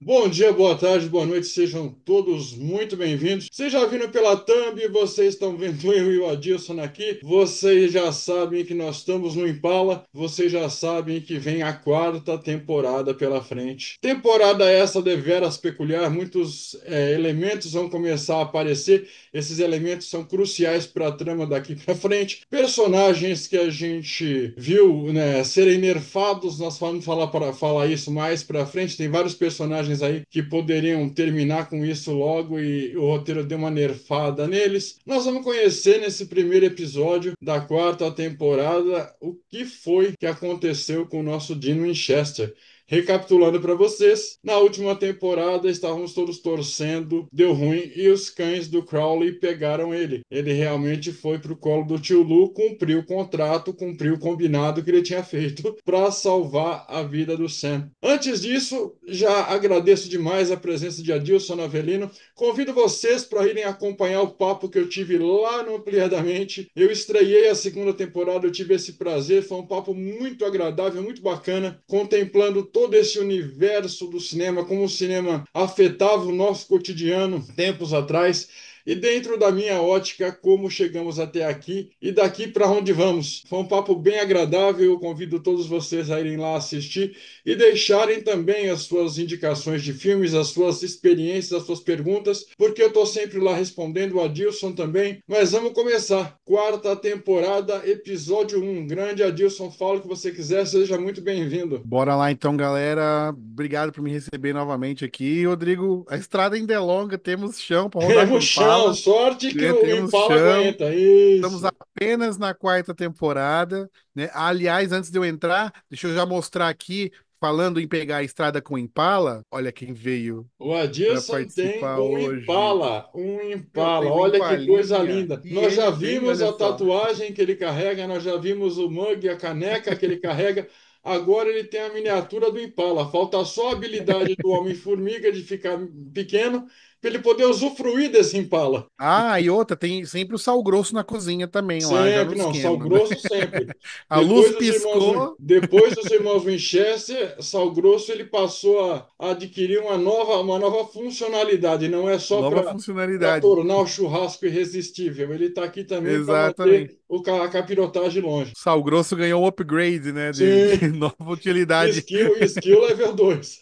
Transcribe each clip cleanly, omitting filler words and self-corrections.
Bom dia, boa tarde, boa noite, sejam todos muito bem-vindos. Vocês já viram pela thumb, vocês estão vendo eu e o Adilson aqui. Vocês já sabem que nós estamos no Impala, vocês já sabem que vem a quarta temporada pela frente. Temporada essa deveras peculiar, muitos elementos vão começar a aparecer. Esses elementos são cruciais para a trama daqui para frente. Personagens que a gente viu, né, serem nerfados, nós vamos falar para falar isso mais para frente. Tem vários personagens aí que poderiam terminar com isso logo e o roteiro deu uma nerfada neles. Nós vamos conhecer nesse primeiro episódio da quarta temporada o que foi que aconteceu com o nosso Dean Winchester. Recapitulando para vocês, na última temporada estávamos todos torcendo, deu ruim e os cães do Crowley pegaram ele. Ele realmente foi pro colo do tio Lu, cumpriu o contrato, cumpriu o combinado que ele tinha feito para salvar a vida do Sam. Antes disso, já agradeço demais a presença de Adilson Avelino. Convido vocês para irem acompanhar o papo que eu tive lá no Ampliadamente. Eu estreiei a segunda temporada, eu tive esse prazer, foi um papo muito agradável, muito bacana, contemplando todo esse universo do cinema, como o cinema afetava o nosso cotidiano tempos atrás. E dentro da minha ótica, como chegamos até aqui e daqui para onde vamos. Foi um papo bem agradável. Eu convido todos vocês a irem lá assistir e deixarem também as suas indicações de filmes, as suas experiências, as suas perguntas, porque eu estou sempre lá respondendo, o Adilson também. Mas vamos começar. Quarta temporada, episódio um. Grande Adilson, fala o que você quiser, seja muito bem-vindo. Bora lá então, galera. Obrigado por me receber novamente aqui. Rodrigo, a estrada ainda é longa, temos chão para rodar com o Temos chão, Impala, sorte que né? o Temos Impala chão. aguenta. Estamos Isso. apenas na quarta temporada, né? Aliás, antes de eu entrar, deixa eu já mostrar aqui, falando em pegar a estrada com o Impala, olha quem veio O para Adilson tem participar um hoje. Impala, um Eu Impala. tenho um Olha que coisa Impalinha linda. e Nós já ele tem, vimos olha a só. tatuagem que ele carrega, nós já vimos o mug, a caneca que ele carrega. Agora ele tem a miniatura do Impala. Falta só a habilidade do Homem-Formiga de ficar pequeno para ele poder usufruir desse Impala. Ah, e outra, tem sempre o sal grosso na cozinha também, lá já no Sempre, não, sal esquema, né? grosso sempre. A luz piscou, Depois dos irmãos Winchester, sal grosso ele passou a adquirir uma nova funcionalidade. Não é só nova para funcionalidade. tornar o churrasco irresistível. Ele está aqui também para Exatamente. manter a capirotagem longe. Sal grosso ganhou um upgrade, né? De Sim, nova utilidade. skill level 2.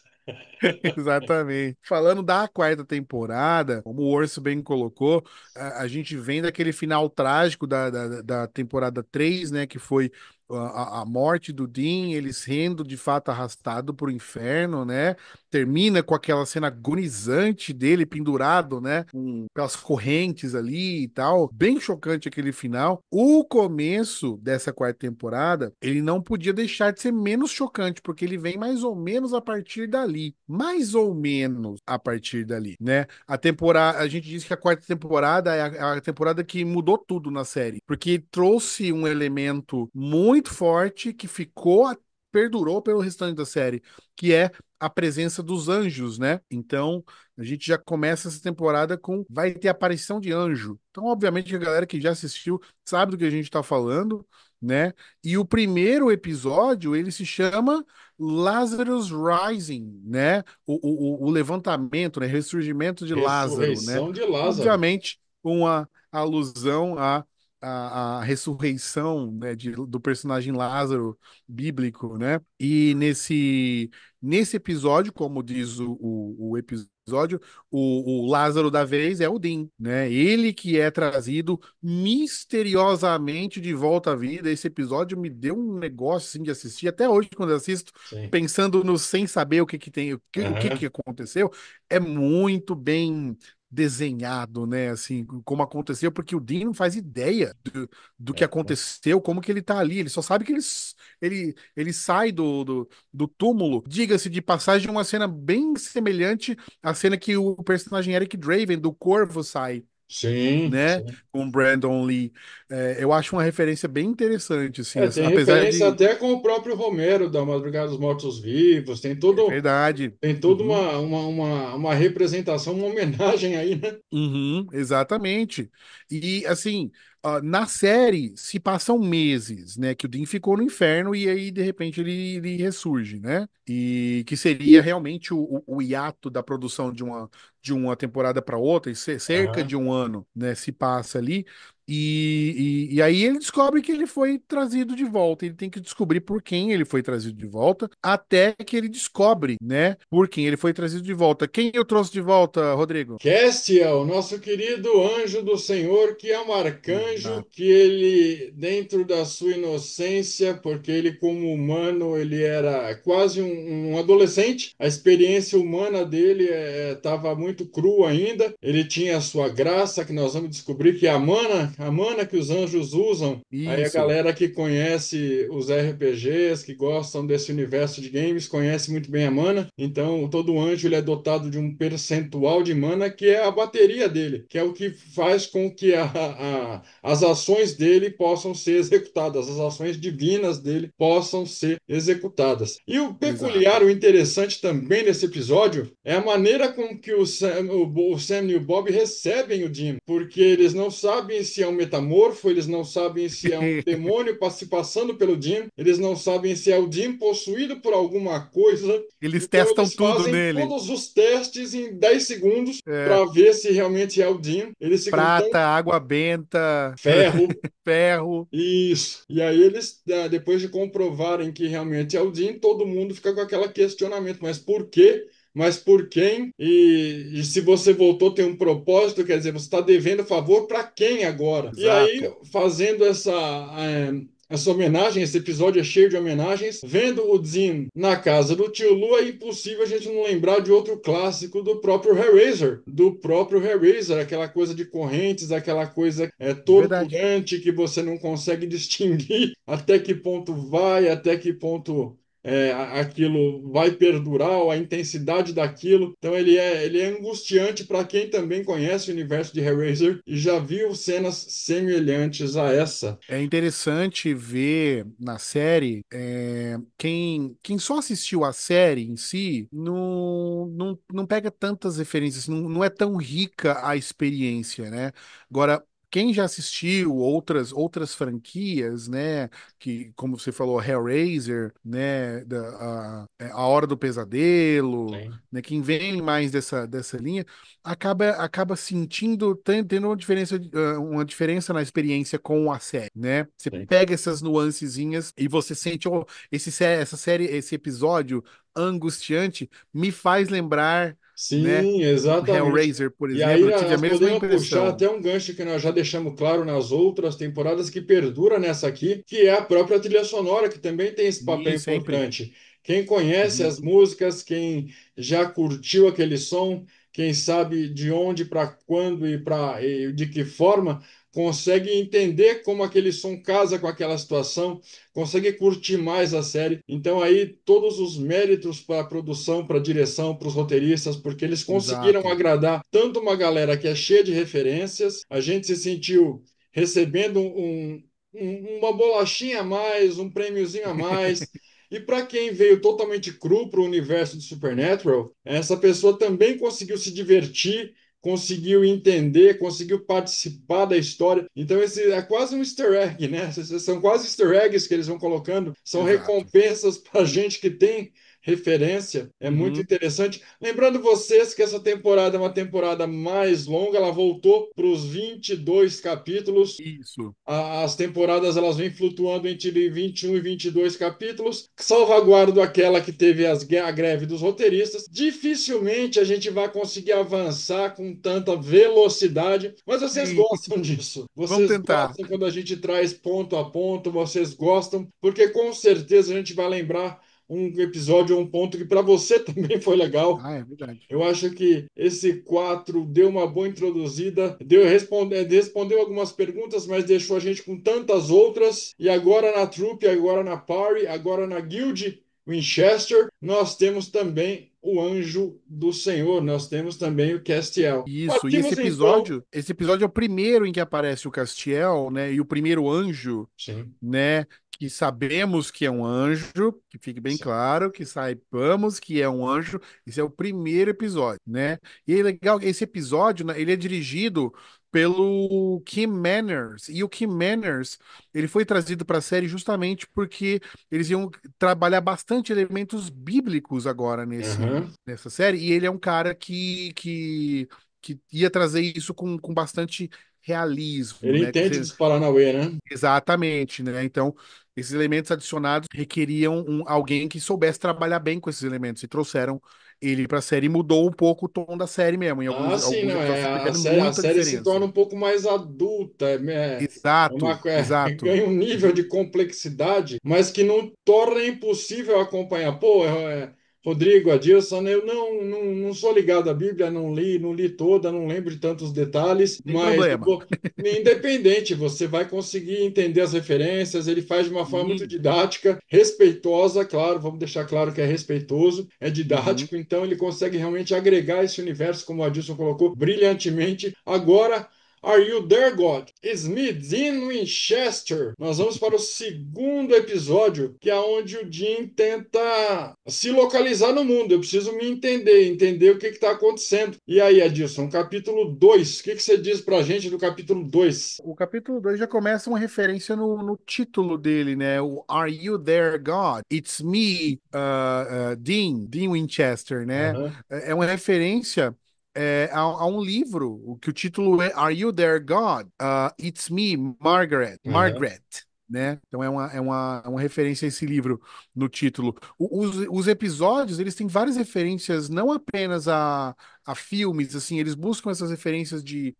Exatamente. Falando da quarta temporada, como o Orso bem colocou, a gente vem daquele final trágico da temporada 3, né? Que foi a morte do Dean, ele sendo de fato arrastado para o inferno, né? Termina com aquela cena agonizante dele pendurado, né? Com aquelas correntes ali e tal. Bem chocante aquele final. O começo dessa quarta temporada, ele não podia deixar de ser menos chocante, porque ele vem mais ou menos a partir dali. Mais ou menos a partir dali, né? A temporada, a gente diz que a quarta temporada é a temporada que mudou tudo na série, porque trouxe um elemento muito forte que perdurou pelo restante da série, que é a presença dos anjos, né? Então, a gente já começa essa temporada com vai ter aparição de anjo. Então, obviamente, a galera que já assistiu sabe do que a gente tá falando, né? E o primeiro episódio, ele se chama Lazarus Rising, né? O levantamento, né? Ressurgimento de Lázaro, né? Ressurreição de Lázaro. Obviamente, uma alusão à ressurreição, né, do personagem Lázaro bíblico, né? E nesse episódio, como diz o episódio, o Lázaro da vez é o Dean, né? Ele que é trazido misteriosamente de volta à vida. Esse episódio me deu um negócio assim de assistir até hoje quando eu assisto, Sim. pensando no sem saber o que que tem, o que Aham. aconteceu, é muito bem desenhado, né? Assim, como aconteceu, porque o Dean não faz ideia do que aconteceu, como que ele tá ali. Ele só sabe que ele sai do túmulo. Diga-se de passagem, uma cena bem semelhante à cena que o personagem Eric Draven, do Corvo, sai. Sim, Né, sim. com Brandon Lee. Eu acho uma referência bem interessante, assim, É, tem apesar referência de. até com o próprio Romero da Madrugada dos Mortos-Vivos. É verdade. Tem toda Uhum. uma representação, uma homenagem aí, né? Uhum, exatamente. E assim, Na série se passam meses, né? Que o Dean ficou no inferno e aí, de repente, ele ressurge, né? E que seria realmente o hiato da produção de uma temporada para outra, e cerca de Aham. um ano, né? Se passa ali. E aí ele descobre que ele foi trazido de volta. Ele tem que descobrir por quem ele foi trazido de volta, até que ele descobre, né? Por quem ele foi trazido de volta. Quem eu trouxe de volta, Rodrigo? Castiel, nosso querido anjo do Senhor, que é um arcanjo, Exato. que ele, dentro da sua inocência, porque ele, como humano, ele era quase um adolescente, a experiência humana dele estava muito crua ainda. Ele tinha a sua graça, que nós vamos descobrir que é a mana que os anjos usam. Aí a Isso, galera que conhece os RPGs, que gostam desse universo de games, conhece muito bem a mana. Então, todo anjo ele é dotado de um percentual de mana que é a bateria dele, que é o que faz com que as ações dele possam ser executadas, as ações divinas dele possam ser executadas. E o peculiar, exato. o interessante também nesse episódio é a maneira com que o Sam e o Bob recebem o Jim, porque eles não sabem se é um metamorfo, eles não sabem se é um demônio se passando pelo Jim, eles não sabem se é o Jim possuído por alguma coisa. Eles Então testam eles tudo fazem nele. todos os testes em 10 segundos É, para ver se realmente é o Jim. Eles ficam tão prata, água benta, ferro. ferro. Isso. E aí eles, depois de comprovarem que realmente é o Jim, todo mundo fica com aquele questionamento, mas por quê? Mas por quem? E se você voltou, tem um propósito, quer dizer, você está devendo favor para quem agora? E aí, Exato. fazendo essa homenagem, esse episódio é cheio de homenagens. Vendo o Jim na casa do tio Lu, é impossível a gente não lembrar de outro clássico do próprio Hellraiser, aquela coisa de correntes, aquela coisa Verdade. torturante que você não consegue distinguir até que ponto vai, até que ponto aquilo vai perdurar, ou a intensidade daquilo. Então ele é angustiante para quem também conhece o universo de Hellraiser e já viu cenas semelhantes a essa. É interessante ver na série, quem só assistiu a série em si não pega tantas referências, não é tão rica a experiência, né? Agora, quem já assistiu outras franquias, né? Que, como você falou, Hellraiser, né? A Hora do Pesadelo, Sim, né? Quem vem mais dessa linha acaba sentindo, tendo uma diferença na experiência com a série, né? Você sim. pega essas nuancezinhas e você sente, oh, essa série, esse episódio angustiante me faz lembrar, né, Sim, do exatamente. Hellraiser, por E aí exemplo. Eu tive a nós mesma podemos puxar impressão. até um gancho que nós já deixamos claro nas outras temporadas que perdura nessa aqui, que é a própria trilha sonora, que também tem esse papel E sempre. importante. Quem conhece Uhum, as músicas, quem já curtiu aquele som, quem sabe de onde, para quando e de que forma, consegue entender como aquele som casa com aquela situação, consegue curtir mais a série. Então aí todos os méritos para a produção, para a direção, para os roteiristas, porque eles conseguiram exato. agradar tanto uma galera que é cheia de referências, a gente se sentiu recebendo uma bolachinha a mais, um prêmiozinho a mais. E para quem veio totalmente cru para o universo de Supernatural, essa pessoa também conseguiu se divertir, conseguiu entender, conseguiu participar da história. Então, esse é quase um easter egg, né? São quase easter eggs que eles vão colocando, são Exato. recompensas para gente que tem referência. É muito Uhum, interessante. Lembrando vocês que essa temporada é uma temporada mais longa, ela voltou para os 22 capítulos. isso. As temporadas elas vêm flutuando entre 21 e 22 capítulos. Salvaguardo aquela que teve a greve dos roteiristas. Dificilmente a gente vai conseguir avançar com tanta velocidade, mas vocês Sim, gostam disso. vamos Vocês tentar. gostam quando a gente traz ponto a ponto, vocês gostam, porque com certeza a gente vai lembrar um episódio ou um ponto que para você também foi legal. Ah, é verdade. Eu acho que esse 4 deu uma boa introduzida, respondeu algumas perguntas, mas deixou a gente com tantas outras. E agora na Troop, agora na Party, agora na Guild Winchester, nós temos também o Anjo do Senhor, nós temos também o Castiel. Isso, e esse Partimos então. episódio, esse episódio é o primeiro em que aparece o Castiel, né, e o primeiro anjo, Sim. né? que sabemos que é um anjo, que fique bem claro, que saibamos que é um anjo. Esse é o primeiro episódio, né? E é legal, esse episódio, né, ele é dirigido pelo Kim Manners. E o Kim Manners, ele foi trazido para a série justamente porque eles iam trabalhar bastante elementos bíblicos agora Aham. nessa série. E ele é um cara que ia trazer isso com bastante realismo, Ele né? entende dos Paranauê, né? Exatamente, né? Então, esses elementos adicionados requeriam alguém que soubesse trabalhar bem com esses elementos e trouxeram ele para a série e mudou um pouco o tom da série mesmo. Em Ah, sim, alguns não, episódios você percebe a muita série se torna diferença. um pouco mais adulta, Exato, exato. ganha um nível de complexidade, mas que não torna impossível acompanhar. Pô, Rodrigo, Adilson, eu não sou ligado à Bíblia, não li toda, não lembro de tantos detalhes, Sem mas problema. independente, você vai conseguir entender as referências, ele faz de uma forma muito Sim. didática, respeitosa, claro, vamos deixar claro que é respeitoso, é Uhum. didático, então ele consegue realmente agregar esse universo, como o Adilson colocou, brilhantemente. Agora, Are You There, God? Smith, Dean Winchester. Nós vamos para o segundo episódio, que é onde o Dean tenta se localizar no mundo. Eu preciso me entender, entender o que está acontecendo. E aí, Adilson, capítulo 2. O que você diz para a gente do capítulo 2? O capítulo 2 já começa uma referência no título dele, né? O Are You There, God? It's me, Dean Winchester, né? Aham, É uma referência a um livro, o que o título é Are You There, God? It's me, aham. Margaret. Né? Então é uma referência a esse livro no título. Os episódios, eles têm várias referências, não apenas a filmes, assim, eles buscam essas referências de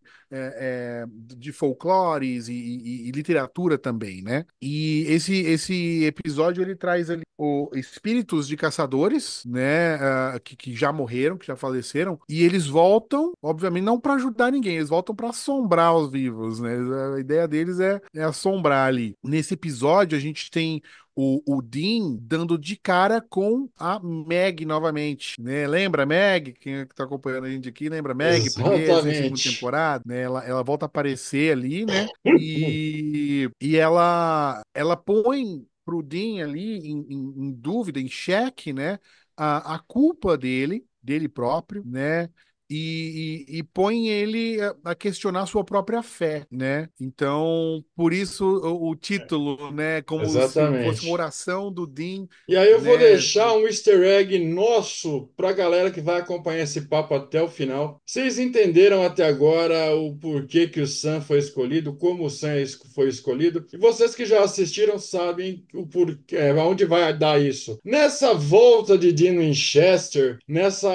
folclores e literatura também, né? E esse episódio ele traz ali o espíritos de caçadores, né? Que já morreram, que já faleceram, e eles voltam, obviamente, não para ajudar ninguém, eles voltam para assombrar os vivos, né? A ideia deles é assombrar ali. Nesse episódio, a gente tem o Dean dando de cara com a Meg novamente, né? Lembra a Meg? Quem é que tá acompanhando a gente aqui, lembra a Meg? Primeira e segunda Exatamente. temporada, né? Ela volta a aparecer ali, né? E ela põe pro Dean ali em dúvida, em xeque, né? A culpa dele próprio, né? E põe ele a questionar sua própria fé, né? Então, por isso o título, né? Como se fosse uma Exatamente. oração do Dean, E aí eu vou né? deixar um easter egg nosso para a galera que vai acompanhar esse papo até o final. Vocês entenderam até agora o porquê que o Sam foi escolhido, como o Sam foi escolhido? E vocês que já assistiram sabem o porquê, aonde vai dar isso. Nessa volta de Dean Winchester, nessa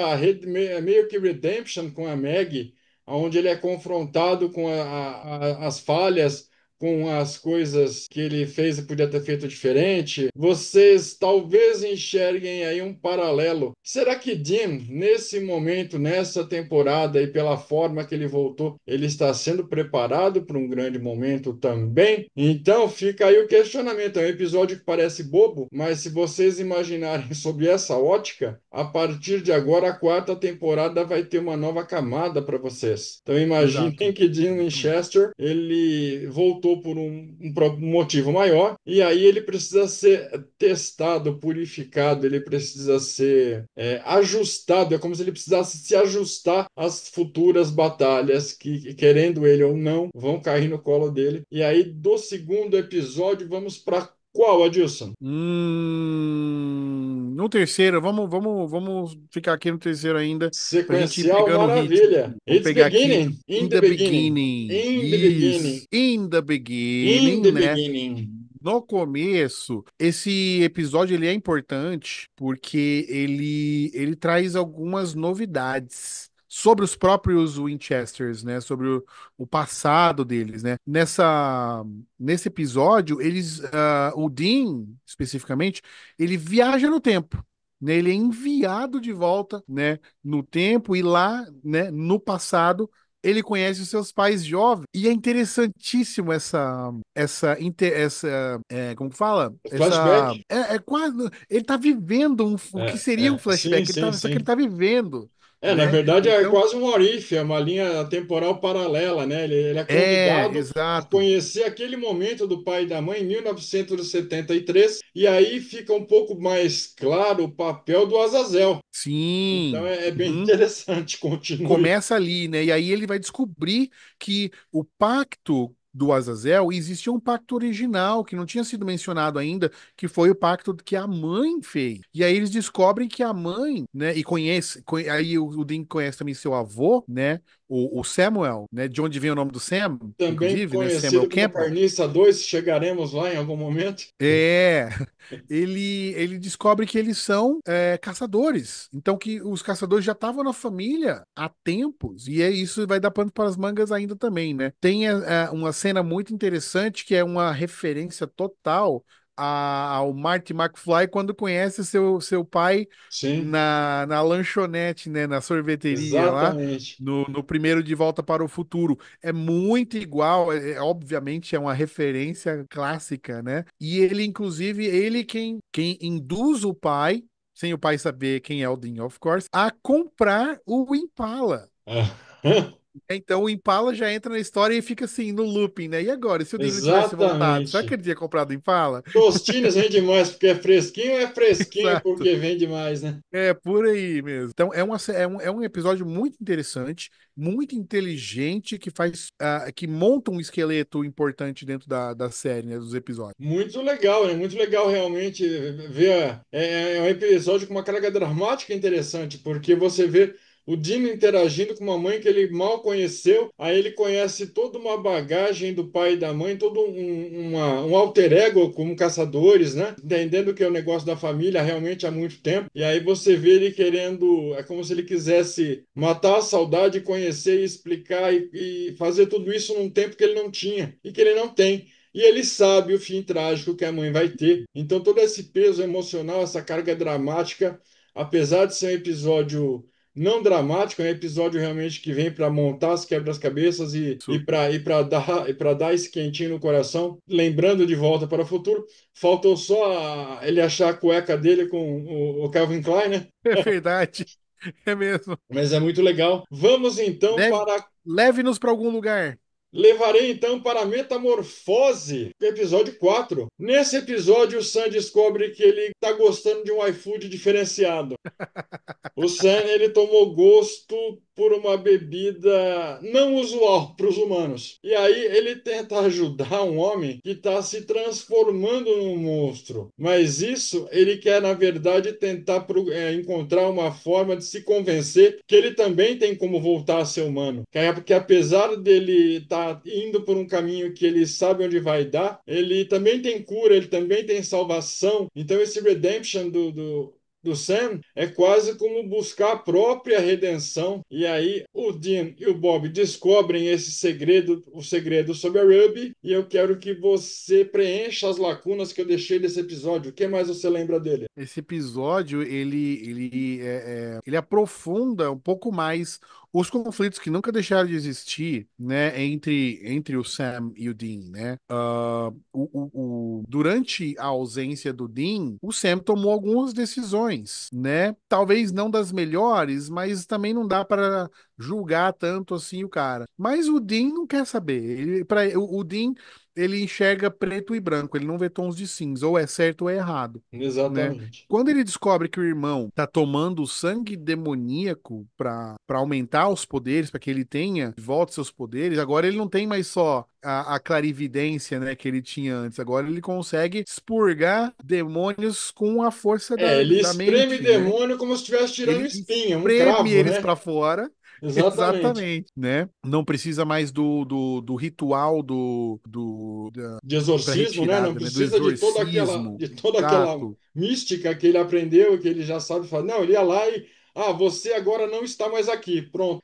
meio que redemption com a Maggie, onde ele é confrontado com as falhas, com as coisas que ele fez e podia ter feito diferente, vocês talvez enxerguem aí um paralelo. Será que Jim, nesse momento, nessa temporada e pela forma que ele voltou, ele está sendo preparado para um grande momento também? Então fica aí o questionamento. É um episódio que parece bobo, mas se vocês imaginarem sobre essa ótica, a partir de agora a quarta temporada vai ter uma nova camada para vocês. Então imaginem Exato. que Dean Exatamente. Winchester ele voltou por um motivo maior e aí ele precisa ser testado, purificado, ele precisa ser ajustado. É como se ele precisasse se ajustar às futuras batalhas que, querendo ele ou não, vão cair no colo dele. E aí do segundo episódio vamos para qual, Adilson? No terceiro, vamos ficar aqui no terceiro ainda, pra gente ir Sequencial pegando o ritmo. maravilha. Vamos It's pegar aqui beginning. In In the the beginning. Beginning. In the beginning. Isso, In the In Beginning, the né? beginning. No começo, esse episódio ele é importante porque ele traz algumas novidades sobre os próprios Winchesters, né? Sobre o passado deles, né? Nesse episódio, o Dean, especificamente, ele viaja no tempo. Né, ele é enviado de volta, né, no tempo e lá, né, no passado, ele conhece os seus pais jovens. E é interessantíssimo como que fala? Flashback. É quase, ele tá vivendo o que seria um Sim, flashback, sim, só que ele sim. tá vivendo. Na né? verdade é Então, quase um what if, é uma linha temporal paralela, né? Ele é convidado a exato. conhecer aquele momento do pai e da mãe em 1973, e aí fica um pouco mais claro o papel do Azazel. Então Sim. é bem Uhum. interessante, continue. Começa ali, né? E aí ele vai descobrir que o pacto do Azazel existia um pacto original que não tinha sido mencionado ainda, que foi o pacto que a mãe fez. E aí eles descobrem que a mãe, né? E aí o Dean conhece também seu avô, né? O Samuel, né? De onde vem o nome do Sam, Também inclusive, né? Samuel conhecido como Campbell. Carniça 2, chegaremos lá em algum momento. É, ele descobre que eles são caçadores. Então que os caçadores já estavam na família há tempos. E é isso vai dar pano para as mangas ainda também, né? Tem uma cena muito interessante que é uma referência total ao Marty McFly quando conhece seu pai Sim, na lanchonete, né? Na sorveteria lá. exatamente. No primeiro De Volta para o Futuro. É muito igual, obviamente é uma referência clássica, né? E ele, inclusive, ele quem induz o pai, sem o pai saber quem é o Dean, of course, a comprar o Impala. Então o Impala já entra na história e fica assim, no looping, né? E agora, se o Dean não tivesse voltado, será que Exatamente. ele tinha comprado o Impala? Tostines vende mais porque é fresquinho Exato. porque vende mais, né? É por aí mesmo. Então é um episódio muito interessante, muito inteligente, que monta um esqueleto importante dentro da série, né, dos episódios. Muito legal, né? Muito legal realmente ver. É um episódio com uma carga dramática interessante, porque você vê o Dino interagindo com uma mãe que ele mal conheceu, aí ele conhece toda uma bagagem do pai e da mãe, todo um alter ego como caçadores, né? Entendendo que é o negócio da família realmente há muito tempo, e aí você vê ele querendo, é como se ele quisesse matar a saudade, conhecer e explicar e fazer tudo isso num tempo que ele não tinha e que ele não tem. E ele sabe o fim trágico que a mãe vai ter. Então, todo esse peso emocional, essa carga dramática, apesar de ser um episódio não dramático, é um episódio realmente que vem para montar as quebras-cabeças e Isso. para dar esse quentinho no coração, lembrando de Volta para o Futuro. Faltou só ele achar a cueca dele com o Calvin Klein, né? É verdade. É mesmo. Mas é muito legal. Vamos então Leve, para leve-nos para algum lugar. Levarei então para a Metamorfose, episódio 4. Nesse episódio, o Sam descobre que ele está gostando de um iFood diferenciado. O Sam ele tomou gosto por uma bebida não usual para os humanos. E aí ele tenta ajudar um homem que está se transformando num monstro. Mas isso ele quer, na verdade, tentar encontrar uma forma de se convencer que ele também tem como voltar a ser humano. Porque apesar dele estar indo por um caminho que ele sabe onde vai dar, ele também tem cura, ele também tem salvação. Então esse redemption do Sam é quase como buscar a própria redenção. E aí o Dean e o Bob descobrem esse segredo, o segredo sobre a Ruby, e eu quero que você preencha as lacunas que eu deixei desse episódio. O que mais você lembra dele? Esse episódio, ele aprofunda um pouco mais os conflitos que nunca deixaram de existir, né, entre o Sam e o Dean, né? Durante a ausência do Dean, o Sam tomou algumas decisões, né? Talvez não das melhores, mas também não dá para julgar tanto assim o cara. Mas o Dean não quer saber. O Dean, ele enxerga preto e branco, ele não vê tons de cinza, ou é certo ou é errado, né? Exatamente. Quando ele descobre que o irmão tá tomando sangue demoníaco para aumentar os poderes, para que ele tenha de volta seus poderes, agora ele não tem mais só a clarividência, né, que ele tinha antes. Agora ele consegue expurgar demônios com a força Ele da espreme mente, né? demônio como se estivesse tirando Ele espinha, um espreme cravo, eles né? para fora. Exatamente. Exatamente, né? Não precisa mais do ritual De para exorcismo, né? Não retirada, né? Do precisa exorcismo. de toda aquela Exato. mística que ele aprendeu, que ele já sabe fazer. Não, ele ia lá e, você agora não está mais aqui. Pronto.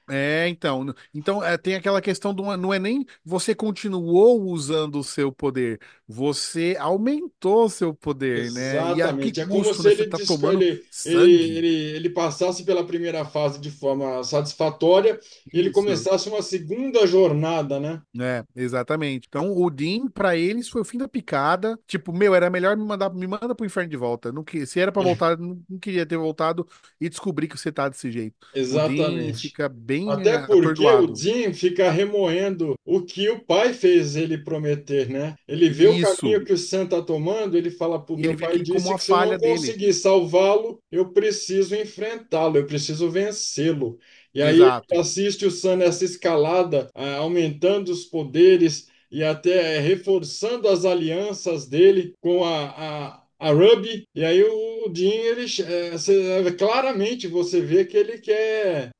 Então tem aquela questão do não é nem você continuou usando o seu poder, você aumentou o seu poder, né? E a que Exatamente. É como custo, se né? Você tá tomando sangue. ele passasse pela primeira fase de forma satisfatória e ele Isso. começasse uma segunda jornada, né? É, exatamente. Então, o Dean, pra eles, foi o fim da picada. Tipo, meu, era melhor me manda pro inferno de volta. Não, se era pra voltar, não queria ter voltado e descobrir que você tá desse jeito. O Dean Exatamente. fica bem Até porque o atordoado. Jim fica remoendo o que o pai fez ele prometer, né? Ele vê o Isso. caminho que o Sam está tomando, ele fala: "Pô, E ele meu vê pai que como disse uma que se eu não falha dele. conseguir salvá-lo, eu preciso enfrentá-lo, eu preciso vencê-lo." E aí ele Exato. assiste o Sam nessa escalada, aumentando os poderes e até reforçando as alianças dele com a Ruby. E aí o Dean, claramente você vê que ele quer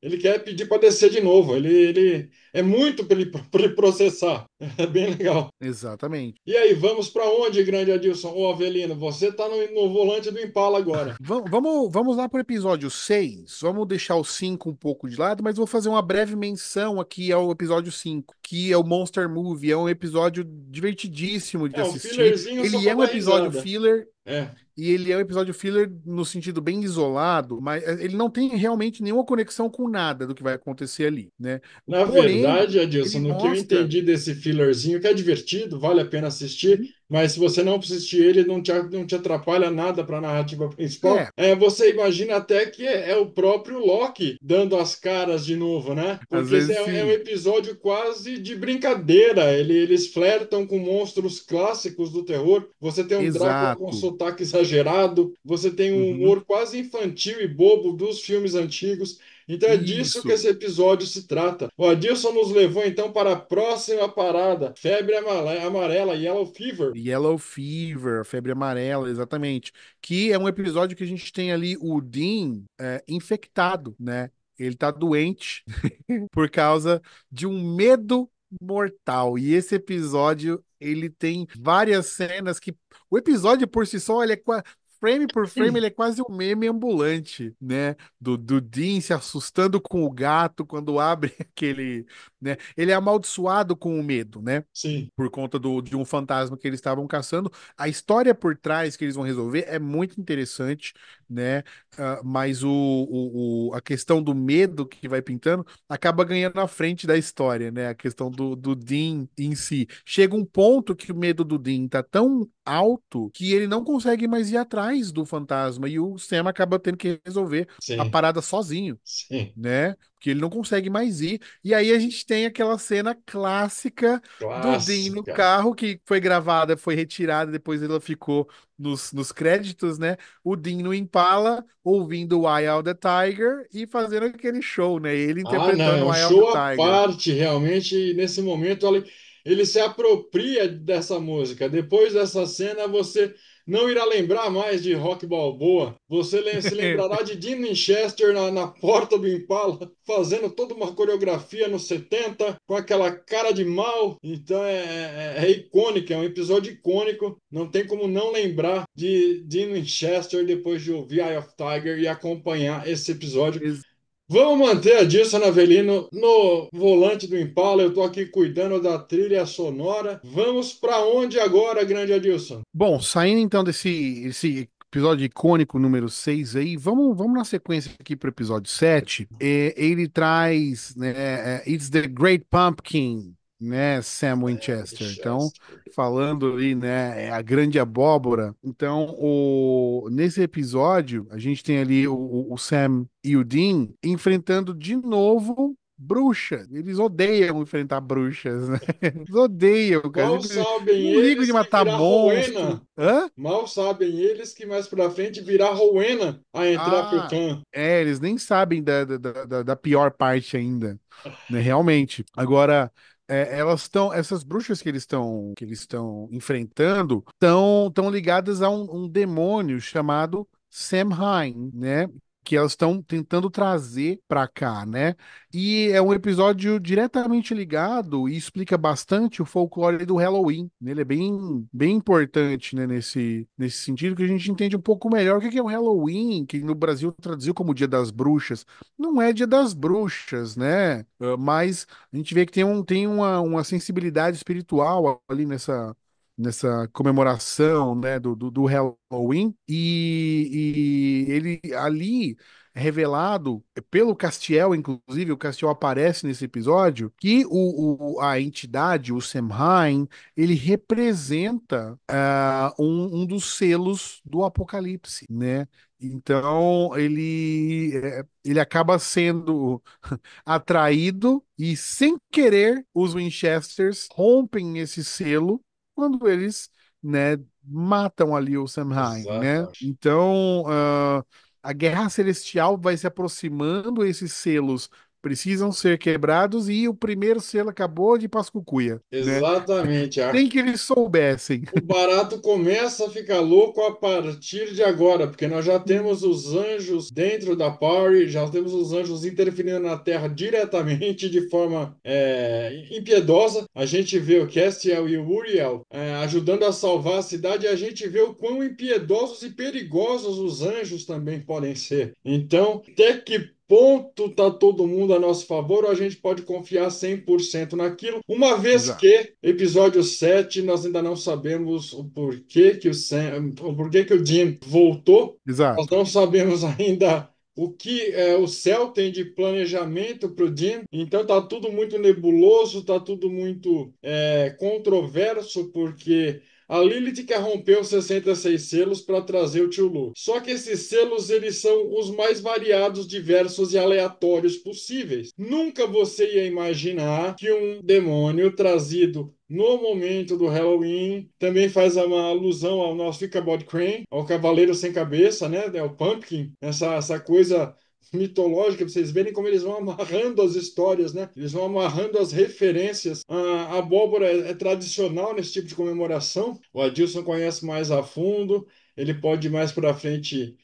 pedir para descer de novo. Ele é muito para ele processar. É bem legal. Exatamente. E aí, vamos para onde, grande Adilson? Ô, Avelino, você está no volante do Impala agora. Vamos lá para o episódio 6. Vamos deixar o 5 um pouco de lado, mas vou fazer uma breve menção aqui ao episódio 5, que é o Monster Movie. É um episódio divertidíssimo de É um assistir. fillerzinho só Ele para é um dar episódio risada. filler. É, E ele é um episódio filler no sentido bem isolado, mas ele não tem realmente nenhuma conexão com nada do que vai acontecer ali, né? na Porém, verdade, Adilson, ele no que eu mostra. entendi desse fillerzinho, que é divertido, vale a pena assistir, Uhum. mas se você não assistir ele, não te atrapalha nada para a narrativa principal. É, Você imagina até que é o próprio Loki dando as caras de novo, né? às Porque esse vezes é um sim. episódio quase de brincadeira. Eles flertam com monstros clássicos do terror. Você tem um Drácula com Exato. sotaque exagerado, você tem um Uhum. humor quase infantil e bobo dos filmes antigos. Então é disso que Isso. esse episódio se trata. O Adilson nos levou então para a próxima parada: febre amarela, Yellow Fever. Yellow Fever, a febre amarela, exatamente. Que é um episódio que a gente tem ali o Dean infectado, né? Ele tá doente por causa de um medo mortal. E esse episódio, ele tem várias cenas que. O episódio por si só, ele é frame por frame, ele é quase um meme ambulante, né? Do Dean se assustando com o gato quando abre aquele, né? Ele é amaldiçoado com o medo, né? Sim, Por conta de um fantasma que eles estavam caçando. A história por trás que eles vão resolver é muito interessante, né? Mas a questão do medo que vai pintando acaba ganhando na frente da história, né? A questão do Dean em si. Chega um ponto que o medo do Dean tá tão alto que ele não consegue mais ir atrás do fantasma e o Sam acaba tendo que resolver a sim, parada sozinho, sim. né? Porque ele não consegue mais ir. E aí a gente tem aquela cena clássica do Dean no Clássica. carro, que foi gravada, foi retirada, depois ela ficou nos créditos, né? O Dean no Impala, ouvindo o Eye of the Tiger e fazendo aquele show, né? Ele Ah, não, é interpretando um o Eye of show the à Tiger. parte, realmente. E nesse momento, ele se apropria dessa música. Depois dessa cena, você não irá lembrar mais de Rock Balboa. Você se lembrará de Dean Winchester na porta do Impala, fazendo toda uma coreografia nos 70 com aquela cara de mal. Então é icônico, é um episódio icônico. Não tem como não lembrar de Dean Winchester depois de ouvir Eye of Tiger e acompanhar esse episódio. Ex- Vamos manter a Dilson Avelino no volante do Impala. Eu estou aqui cuidando da trilha sonora. Vamos para onde agora, grande Adilson? Bom, saindo então desse episódio icônico número 6 aí, vamos na sequência aqui pro episódio 7. Ele traz, né, It's the Great Pumpkin, né, Sam Winchester. Então, Winchester. falando ali, né, é a grande abóbora. Então, nesse episódio, a gente tem ali o Sam e o Dean enfrentando de novo bruxas. Eles odeiam enfrentar bruxas, né? Eles odeiam, cara. Mal sabem Não ligo de eles que matar virá monstro. Rowena. Hã? Mal sabem eles que mais para frente virá Rowena a entrar pro Ah, clã. eles nem sabem da pior parte ainda, né? Realmente. Agora, essas bruxas que eles estão enfrentando estão ligadas a um demônio chamado Samhain, né? Que elas estão tentando trazer pra cá, né? E é um episódio diretamente ligado e explica bastante o folclore do Halloween, né? Ele é bem importante, né, nesse sentido, que a gente entende um pouco melhor o que é o Halloween, que no Brasil traduziu como Dia das Bruxas. Não é Dia das Bruxas, né? Mas a gente vê que tem uma sensibilidade espiritual ali nessa comemoração, né, do Halloween, e ele ali é revelado pelo Castiel, inclusive, o Castiel aparece nesse episódio, que a entidade, o Samhain, ele representa um dos selos do Apocalipse, né? Então ele acaba sendo atraído e, sem querer, os Winchesters rompem esse selo quando eles, né, matam ali o Samhain, né? Exatamente. Então, a Guerra Celestial vai se aproximando, esses selos precisam ser quebrados e o primeiro selo acabou de Pascucuia, né? Exatamente. Sem que eles soubessem. O barato começa a ficar louco a partir de agora, porque nós já temos os anjos dentro da party, já temos os anjos interferindo na Terra diretamente de forma impiedosa. A gente vê o Castiel e o Uriel ajudando a salvar a cidade, e a gente vê o quão impiedosos e perigosos os anjos também podem ser. Então, até que ponto está todo mundo a nosso favor ou a gente pode confiar 100% naquilo, uma vez Exato. que episódio 7 nós ainda não sabemos o porquê que o Dean voltou, nós Exato. não sabemos ainda o que o céu tem de planejamento para o Dean, então tá tudo muito nebuloso, tá tudo muito controverso, porque a Lilith quer romper os 66 selos para trazer o Tio Lu. Só que esses selos eles são os mais variados, diversos e aleatórios possíveis. Nunca você ia imaginar que um demônio trazido no momento do Halloween também faz uma alusão ao nosso Ichabod Crane, ao Cavaleiro Sem Cabeça, né? É o Pumpkin, essa coisa mitológica, pra vocês verem como eles vão amarrando as histórias, né? Eles vão amarrando as referências. A abóbora é tradicional nesse tipo de comemoração. O Adilson conhece mais a fundo, ele pode mais para frente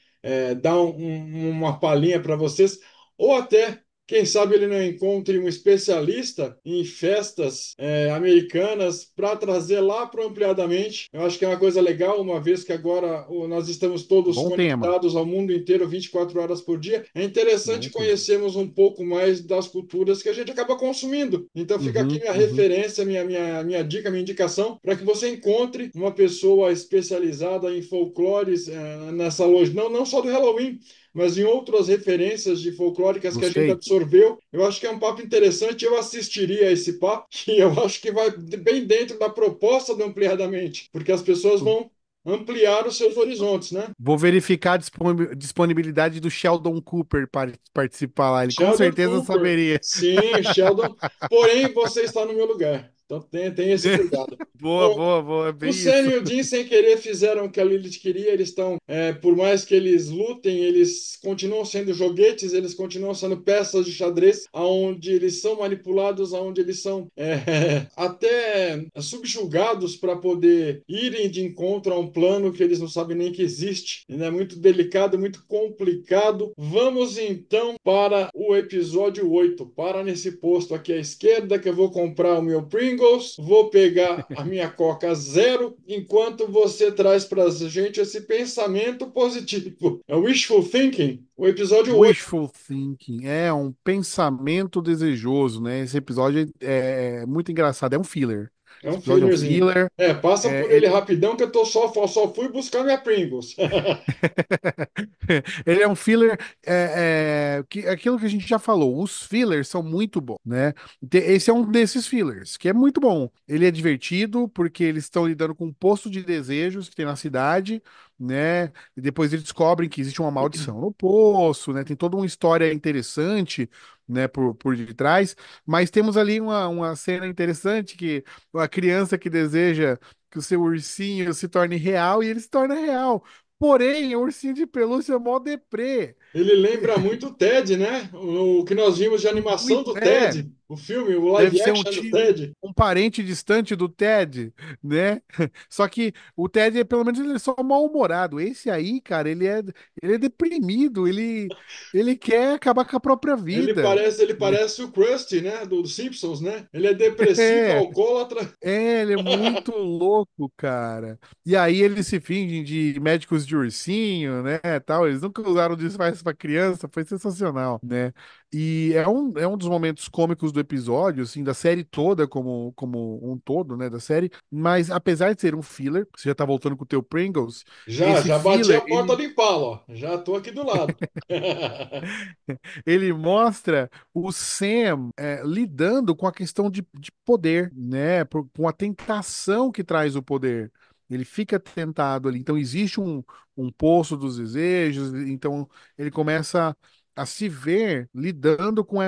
dar uma palhinha para vocês, ou até, quem sabe, ele não encontre um especialista em festas americanas para trazer lá para ampliadamente. Eu acho que é uma coisa legal, uma vez que agora nós estamos todos Bom tema. conectados ao mundo inteiro 24 horas por dia. É interessante Bom tema. conhecermos um pouco mais das culturas que a gente acaba consumindo. Então fica aqui Uhum, minha uhum. referência, minha dica, minha indicação, para que você encontre uma pessoa especializada em folclores nessa loja. Não, não só do Halloween, mas em outras referências de folclóricas que a gente Gostei. absorveu. Eu acho que é um papo interessante, eu assistiria a esse papo, e eu acho que vai bem dentro da proposta do Ampliadamente, porque as pessoas vão ampliar os seus horizontes, né? Vou verificar a disponibilidade do Sheldon Cooper para participar lá. Ele com Sheldon certeza Cooper. saberia. Sim, Sheldon. Porém, você está no meu lugar. Então tem esse cuidado. Boa, Bom, boa, boa. É o bem Sam isso. e o Dean, sem querer, fizeram o que a Lilith queria. Eles estão, por mais que eles lutem, eles continuam sendo joguetes, eles continuam sendo peças de xadrez, aonde eles são manipulados, aonde eles são até subjugados para poder irem de encontro a um plano que eles não sabem nem que existe. É muito delicado, muito complicado. Vamos então para o episódio 8. Para nesse posto aqui à esquerda, que eu vou comprar o meu Pringles, vou pegar a minha Coca Zero, enquanto você traz para a gente esse pensamento positivo. É o wishful thinking, o episódio 8. Wishful thinking é um pensamento desejoso, né? Esse episódio é muito engraçado. É um filler. É Esse um episódio é um fillerzinho. filler. Passa por ele Ele rapidão que eu só fui buscar minha Pringles. Ele é um filler, aquilo que a gente já falou, os fillers são muito bons, né? Esse é um desses fillers, que é muito bom. Ele é divertido, porque eles estão lidando com um poço de desejos que tem na cidade, né? E depois eles descobrem que existe uma maldição no poço, né? Tem toda uma história interessante, né, por detrás, mas temos ali uma cena interessante que a criança que deseja que o seu ursinho se torne real e ele se torna real. Porém, o ursinho de pelúcia é mó deprê. Ele lembra muito o Ted, né? O que nós vimos de animação Muito, do Ted, o filme, o deve live ser um action do tio, Ted. um parente distante do Ted, né? Só que o Ted, pelo menos, ele é só mal-humorado. Esse aí, cara, ele é deprimido, ele quer acabar com a própria vida. Ele parece o Krusty, né? Do Simpsons, né? Ele é depressivo, É, alcoólatra. ele é muito louco, cara. E aí eles se fingem de médicos de ursinho, né, tal. Eles nunca usaram conversa pra criança, foi sensacional, né? E é um dos momentos cômicos do episódio, assim, da série toda, como um todo, né, da série. Mas apesar de ser um filler, você já tá voltando com o teu Pringles, Já, esse já bati filler, a porta do Impala, ó. Já tô aqui do lado. ele mostra o Sam lidando com a questão de poder, né? Com a tentação que traz o poder. Ele fica tentado ali. Então, existe um poço dos desejos, então ele começa a se ver lidando com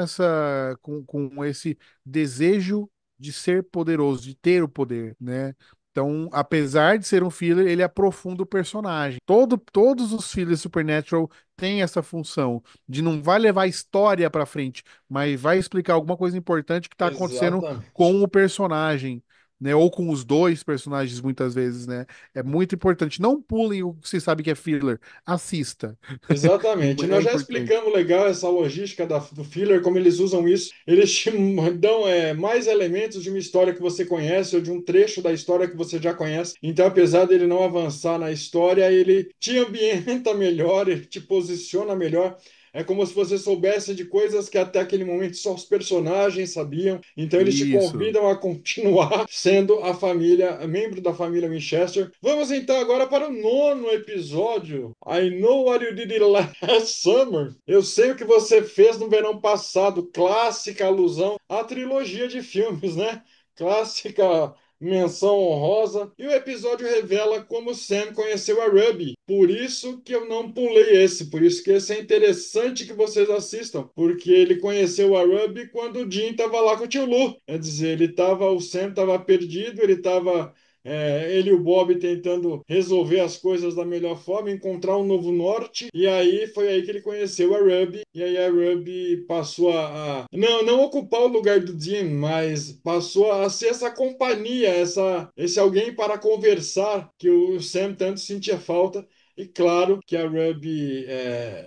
com esse desejo de ser poderoso, de ter o poder, né? Então, apesar de ser um filler, ele aprofunda o personagem. Todos os fillers Supernatural têm essa função de não vai levar a história pra frente, mas vai explicar alguma coisa importante que tá acontecendo Exatamente. com o personagem, né? Ou com os dois personagens, muitas vezes, né? É muito importante. Não pulem o que você sabe que é filler. Assista. Exatamente. É Nós já importante. explicamos legal essa logística do filler, como eles usam isso. Eles te dão mais elementos de uma história que você conhece ou de um trecho da história que você já conhece. Então, apesar dele não avançar na história, ele te ambienta melhor, ele te posiciona melhor. É como se você soubesse de coisas que até aquele momento só os personagens sabiam. Então eles te Isso. convidam a continuar sendo a família, membro da família Winchester. Vamos então agora para o nono episódio. I know what you did last summer. Eu sei o que você fez no verão passado. Clássica alusão à trilogia de filmes, né? Clássica menção honrosa. E o episódio revela como Sam conheceu a Ruby. Por isso que eu não pulei esse. Por isso que esse é interessante que vocês assistam. Porque ele conheceu a Ruby quando o Jim estava lá com o tio Lu. Quer dizer, o Sam estava perdido, ele estava ele e o Bob tentando resolver as coisas da melhor forma, encontrar um novo norte, e aí foi aí que ele conheceu a Ruby, e aí a Ruby passou não ocupar o lugar do Jim, mas passou a ser essa companhia, esse alguém para conversar que o Sam tanto sentia falta. E claro que a Ruby,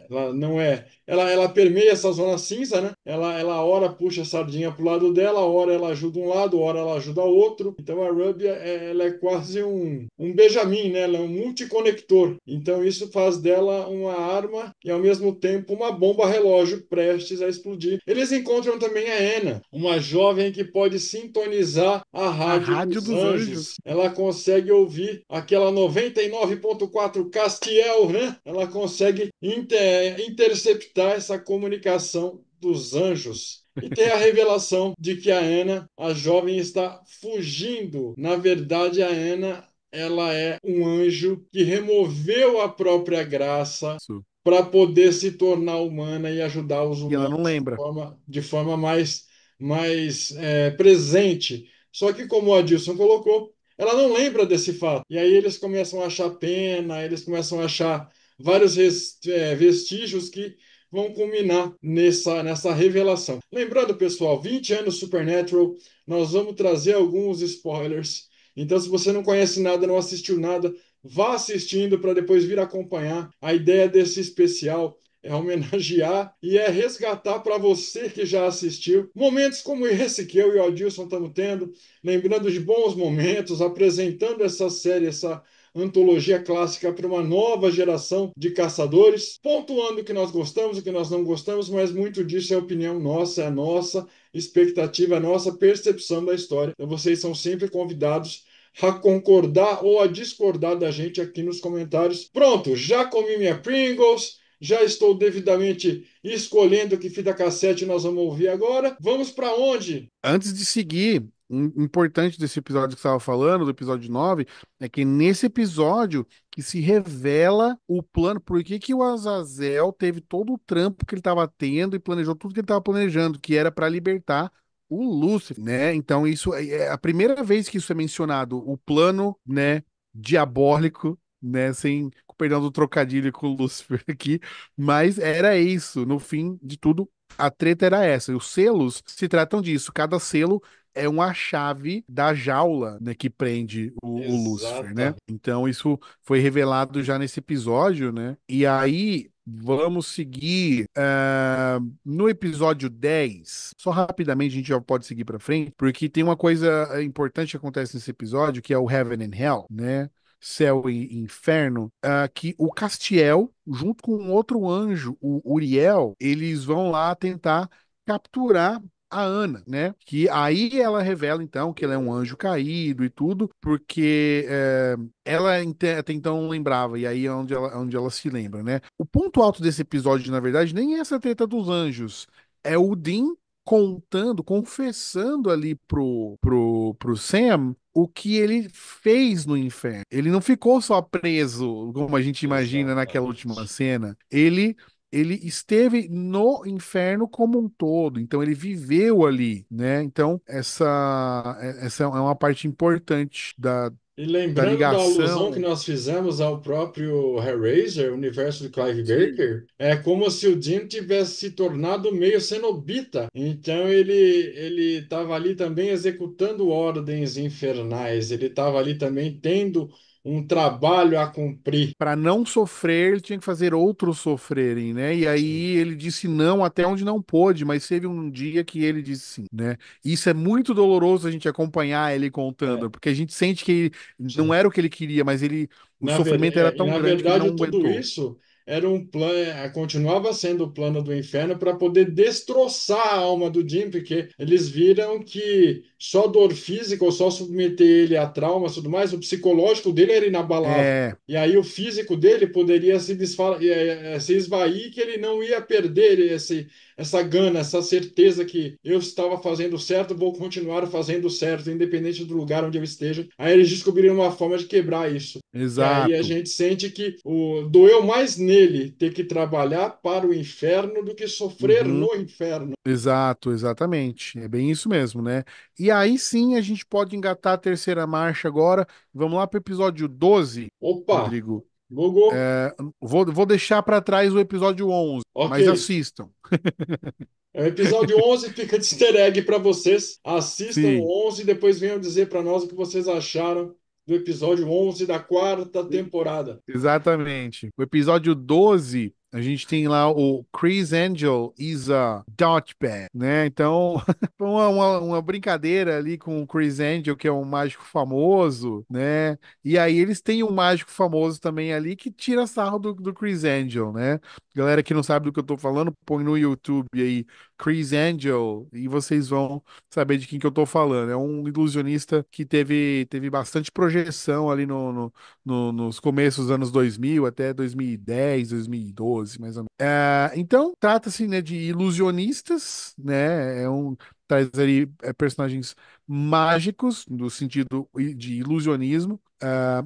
ela não é. Ela permeia essa zona cinza, né? Ela ora puxa a sardinha pro lado dela, ora ela ajuda um lado, ora ela ajuda o outro. Então a Ruby, ela é quase um Benjamin, né? Ela é um multiconector. Então isso faz dela uma arma e ao mesmo tempo uma bomba relógio prestes a explodir. Eles encontram também a Anna, uma jovem que pode sintonizar a A rádio Rádio dos dos anjos. Anjos. Ela consegue ouvir aquela 99,4 Castiel, né? Ela consegue interceptar essa comunicação dos anjos. E tem a revelação de que a Ana, a jovem, está fugindo. Na verdade, a Ana, ela é um anjo que removeu a própria graça Isso. para poder se tornar humana e ajudar os E ela não humanos lembra. de forma mais presente. Só que, como o Adilson colocou, ela não lembra desse fato. E aí eles começam a achar pena, eles começam a achar vários vestígios que vão culminar nessa revelação. Lembrando, pessoal, 20 anos Supernatural, nós vamos trazer alguns spoilers. Então, se você não conhece nada, não assistiu nada, vá assistindo para depois vir acompanhar. A ideia desse especial é homenagear e é resgatar para você que já assistiu momentos como esse que eu e o Adilson estamos tendo, lembrando de bons momentos, apresentando essa série, essa antologia clássica para uma nova geração de caçadores, pontuando o que nós gostamos, o que nós não gostamos, mas muito disso é opinião nossa, é a nossa expectativa, a nossa percepção da história. Então vocês são sempre convidados a concordar ou a discordar da gente aqui nos comentários. Pronto, já comi minha Pringles, já estou devidamente escolhendo que fita cassete nós vamos ouvir agora. Vamos para onde? Antes de seguir, importante desse episódio que você estava falando, do episódio 9, é que nesse episódio que se revela o plano, por que o Azazel teve todo o trampo que ele estava tendo e planejou tudo que ele estava planejando, que era para libertar o Lúcifer, né? Então isso é a primeira vez que isso é mencionado, o plano, né, diabólico, né, sem com perdão do trocadilho com o Lúcifer aqui, mas era isso, no fim de tudo a treta era essa. E os selos se tratam disso. Cada selo é uma chave da jaula, né, que prende o Lúcifer, né? Exata. Então isso foi revelado já nesse episódio, né? E aí vamos seguir no episódio 10. Só rapidamente a gente já pode seguir para frente, porque tem uma coisa importante que acontece nesse episódio, que é o Heaven and Hell, né? céu e inferno, que o Castiel, junto com um outro anjo, o Uriel, eles vão lá tentar capturar a Ana, né? Que aí ela revela então que ela é um anjo caído e tudo, porque ela até então não lembrava, e aí é onde ela se lembra, né? O ponto alto desse episódio, na verdade, nem é essa treta dos anjos, é o Dean contando, confessando ali pro Sam o que ele fez no inferno. Ele não ficou só preso, como a gente imagina naquela última Exatamente. cena. Ele esteve no inferno como um todo, então ele viveu ali, né? Então, essa é uma parte importante E da lembrando da alusão que ligação. nós fizemos ao próprio Hellraiser, o universo de Clive Sim. Barker, é como se o Jim tivesse se tornado meio cenobita. Então ele estava ali também executando ordens infernais, ele estava ali também tendo um trabalho a cumprir. Para não sofrer, ele tinha que fazer outros sofrerem, né? E Sim. aí ele disse não até onde não pôde, mas teve um dia que ele disse sim, né? E isso é muito doloroso a gente acompanhar ele É, contando, porque a gente sente que não sim. era o que ele queria, mas o sofrimento era E tão na grande que ele verdade não tudo aguentou. isso era um plano, continuava sendo o plano do inferno para poder destroçar a alma do Jim, porque eles viram que só dor física ou só submeter ele a traumas e tudo mais, o psicológico dele era inabalável. É, E aí o físico dele poderia se esvair, que ele não ia perder essa gana, essa certeza que eu estava fazendo certo, vou continuar fazendo certo, independente do lugar onde eu esteja. Aí eles descobriram uma forma de quebrar isso. E aí a exato. gente sente que doeu mais nele ter que trabalhar para o inferno do que sofrer Uhum. no inferno. Exato, exatamente. É bem isso mesmo, né? E aí sim a gente pode engatar a terceira marcha agora. Vamos lá para o episódio 12, Opa, Rodrigo. Google, Vou deixar para trás o episódio 11, ok. mas assistam. É o episódio 11, fica de easter egg para vocês. Assistam Sim, o 11 e depois venham dizer para nós o que vocês acharam do episódio 11 da quarta temporada. exatamente. O episódio 12, a gente tem lá o Chris Angel is a Dodgebag, né? Então, foi uma brincadeira ali com o Chris Angel, que é um mágico famoso, né? E aí eles têm um mágico famoso também ali que tira sarro do Chris Angel, né? Galera que não sabe do que eu tô falando, põe no YouTube aí Chris Angel e vocês vão saber de quem que eu tô falando. É um ilusionista que teve bastante projeção ali nos começos dos anos 2000 até 2010, 2012, mais ou menos. Então, trata-se, né, de ilusionistas, né? Traz ali personagens mágicos, no sentido de ilusionismo.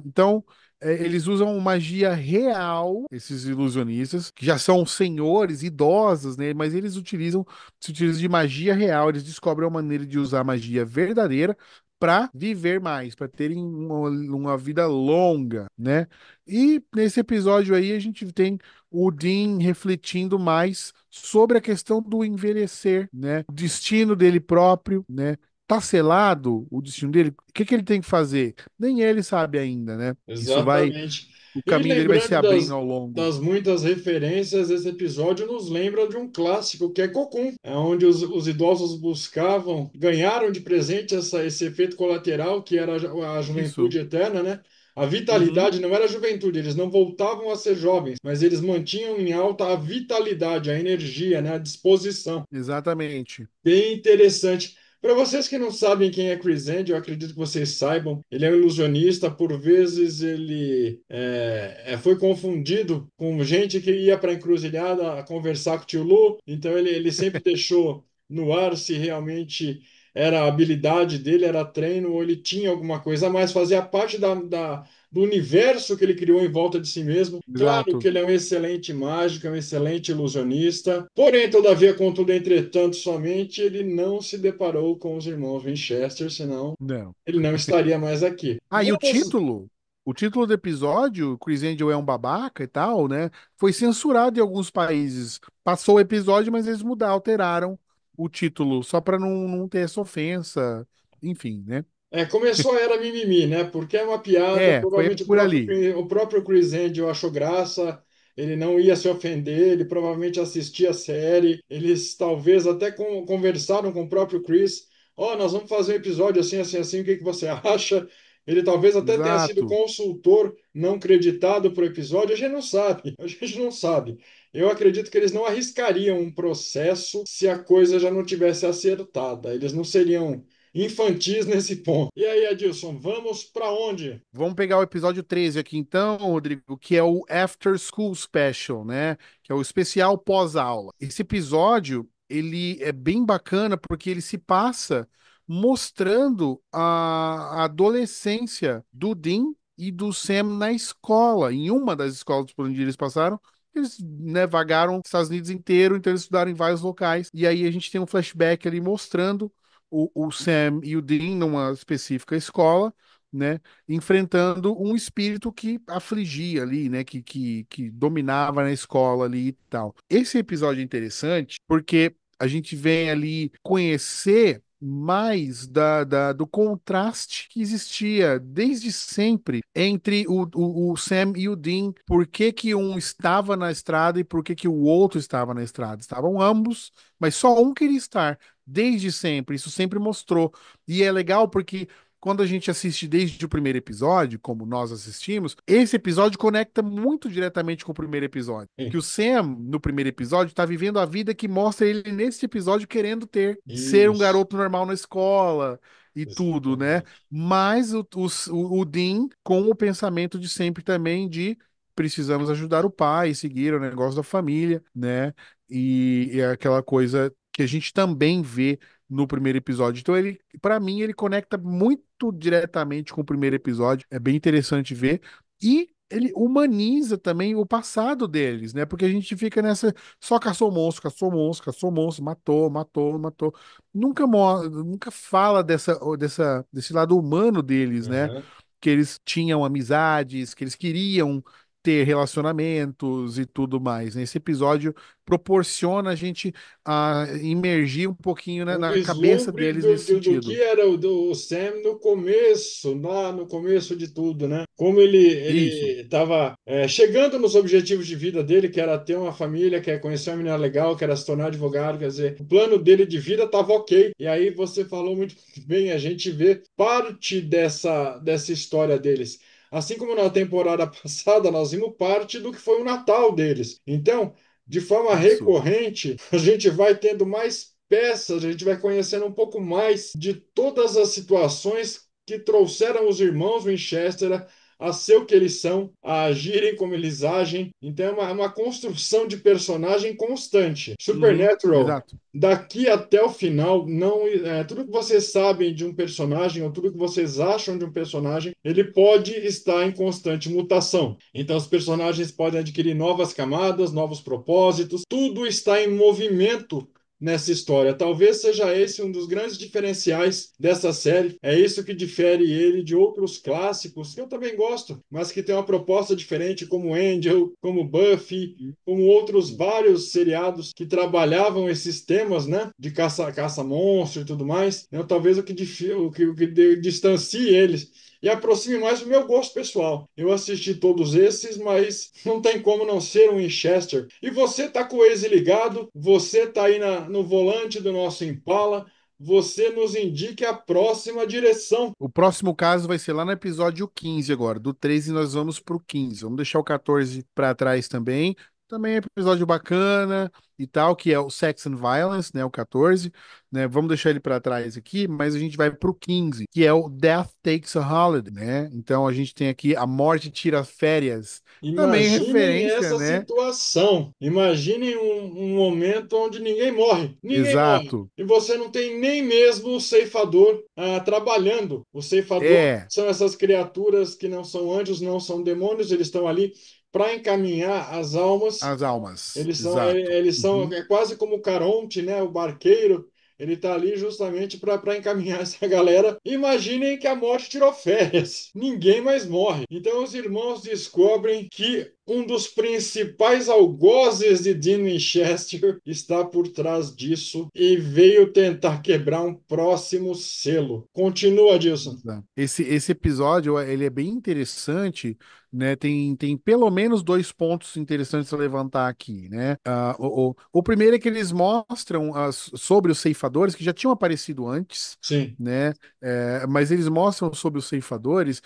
Então, eles usam magia real, esses ilusionistas, que já são senhores, idosos, né? Mas eles se utilizam de magia real, eles descobrem uma maneira de usar magia verdadeira para viver mais, para terem uma vida longa, né? E nesse episódio aí a gente tem o Dean refletindo mais sobre a questão do envelhecer, né? O destino dele próprio, né? Tá selado o destino dele? O que que ele tem que fazer? Nem ele sabe ainda, né? Exatamente. O E caminho dele vai se lembrando abrindo ao longo. das muitas referências, esse episódio nos lembra de um clássico que é Cocum, é onde os idosos buscavam, ganharam de presente esse efeito colateral que era a Isso. juventude eterna, né? A Uhum, vitalidade não era a juventude, eles não voltavam a ser jovens, mas eles mantinham em alta a vitalidade, a energia, né? A disposição. exatamente. Bem interessante. Para vocês que não sabem quem é Chris End, eu acredito que vocês saibam. Ele é um ilusionista. Por vezes ele foi confundido com gente que ia para a encruzilhada a conversar com o tio Lu. Então ele sempre deixou no ar se realmente era a habilidade dele, era treino, ou ele tinha alguma coisa a mais, fazia parte do universo que ele criou em volta de si mesmo. Claro que Exato. ele é um excelente mágico, é um excelente ilusionista. Porém, todavia, contudo, entretanto, somente ele não se deparou com os irmãos Winchester, senão Não. ele não estaria mais aqui. Ah, e o Vamos. título? O título do episódio, Chris Angel é um babaca e tal, né? Foi censurado em alguns países. Passou o episódio, mas eles mudaram, alteraram o título, só para não ter essa ofensa. Enfim, né? Começou a era mimimi, né? Porque é uma piada, Foi provavelmente por ali. O próprio Chris Angel achou graça, ele não ia se ofender, ele provavelmente assistia a série, eles talvez até conversaram com o próprio Chris, nós vamos fazer um episódio assim, assim, assim, o que que você acha? Ele talvez até tenha sido Exato. consultor não creditado para o episódio, a gente não sabe. A gente não sabe. Eu acredito que eles não arriscariam um processo se a coisa já não tivesse acertada. Eles não seriam infantis nesse ponto. E aí, Adilson, vamos para onde? Vamos pegar o episódio 13 aqui então, Rodrigo, que é o After School Special, né? Que é o especial pós-aula. Esse episódio, ele é bem bacana porque ele se passa mostrando a adolescência do Dean e do Sam na escola, em uma das escolas por onde eles passaram. Eles, né, vagaram os Estados Unidos inteiro, então eles estudaram em vários locais. E aí a gente tem um flashback ali mostrando o Sam e o Dean numa específica escola, né? Enfrentando um espírito que afligia ali, né? Que dominava na escola ali e tal. Esse episódio é interessante porque a gente vem ali conhecer mais do contraste que existia desde sempre entre o Sam e o Dean. Por que que um estava na estrada e por que que o outro estava na estrada? Estavam ambos, mas só um queria estar. Desde sempre, isso sempre mostrou. E é legal porque quando a gente assiste desde o primeiro episódio, como nós assistimos, esse episódio conecta muito diretamente com o primeiro episódio. Que o Sam, no primeiro episódio, está vivendo a vida que mostra ele nesse episódio querendo ter, ser um Isso, garoto normal na escola e tudo, né? exatamente. Mas o Dean com o pensamento de sempre também de precisamos ajudar o pai, seguir o negócio da família, né? E é aquela coisa que a gente também vê no primeiro episódio. Então ele, para mim, ele conecta muito diretamente com o primeiro episódio. É bem interessante ver e ele humaniza também o passado deles, né? Porque a gente fica nessa só caçou monstro, caçou monstro, caçou monstro, matou, matou, matou. Nunca fala desse lado humano deles, né? Aham. Que eles tinham amizades, que eles queriam ter relacionamentos e tudo mais, né? Esse episódio proporciona a gente imergir um pouquinho, né, Um na cabeça vislumbre deles nesse do que sentido. era o Sam no começo, lá no começo de tudo, né? Como ele Isso, estava chegando nos objetivos de vida dele, que era ter uma família, que era conhecer uma menina legal, que era se tornar advogado, quer dizer, o plano dele de vida estava ok. E aí você falou muito bem, a gente vê parte dessa história deles. Assim como na temporada passada, nós vimos parte do que foi o Natal deles. Então, de forma isso. recorrente, a gente vai tendo mais peças, a gente vai conhecendo um pouco mais de todas as situações que trouxeram os irmãos Winchester a ser o que eles são, a agirem como eles agem. Então é uma construção de personagem constante. Uhum, Supernatural, exato. daqui até o final, não tudo que vocês sabem de um personagem ou tudo que vocês acham de um personagem, ele pode estar em constante mutação. Então os personagens podem adquirir novas camadas, novos propósitos, tudo está em movimento nessa história. Talvez seja esse um dos grandes diferenciais dessa série. É isso que difere ele de outros clássicos que eu também gosto, mas que tem uma proposta diferente, como Angel, como Buffy, como outros vários seriados que trabalhavam esses temas, né, de caça monstro e tudo mais. Então, talvez o que distancie eles e aproxime mais do meu gosto pessoal. Eu assisti todos esses, mas não tem como não ser um Winchester. E você tá com o Waze ligado, você tá aí no volante do nosso Impala, você nos indique a próxima direção. O próximo caso vai ser lá no episódio 15 agora. Do 13 nós vamos pro 15. Vamos deixar o 14 para trás também. Também é episódio bacana e tal, que é o Sex and Violence, né, o 14, né? Vamos deixar ele para trás aqui, mas a gente vai pro 15, que é o Death Takes a Holiday, né? Então a gente tem aqui A Morte Tira Férias. Também Imaginem referência, essa né? situação. Imaginem um momento onde ninguém morre. Ninguém morre. Exato. E você não tem nem mesmo o ceifador trabalhando. O ceifador É, são essas criaturas que não são anjos, não são demônios, eles estão ali para encaminhar as almas. as almas. Eles são, Exato. eles são Uhum. é quase como o Caronte, né? O barqueiro. Ele está ali justamente para encaminhar essa galera. Imaginem que a morte tirou férias. Ninguém mais morre. Então os irmãos descobrem que um dos principais algozes de Dean Winchester está por trás disso e veio tentar quebrar um próximo selo. Continua, Dilson. Exato. Esse episódio, ele é bem interessante, né? Tem pelo menos dois pontos interessantes a levantar aqui, né? O primeiro é que eles mostram sobre os ceifadores, que já tinham aparecido antes, Sim. né? Mas eles mostram sobre os ceifadores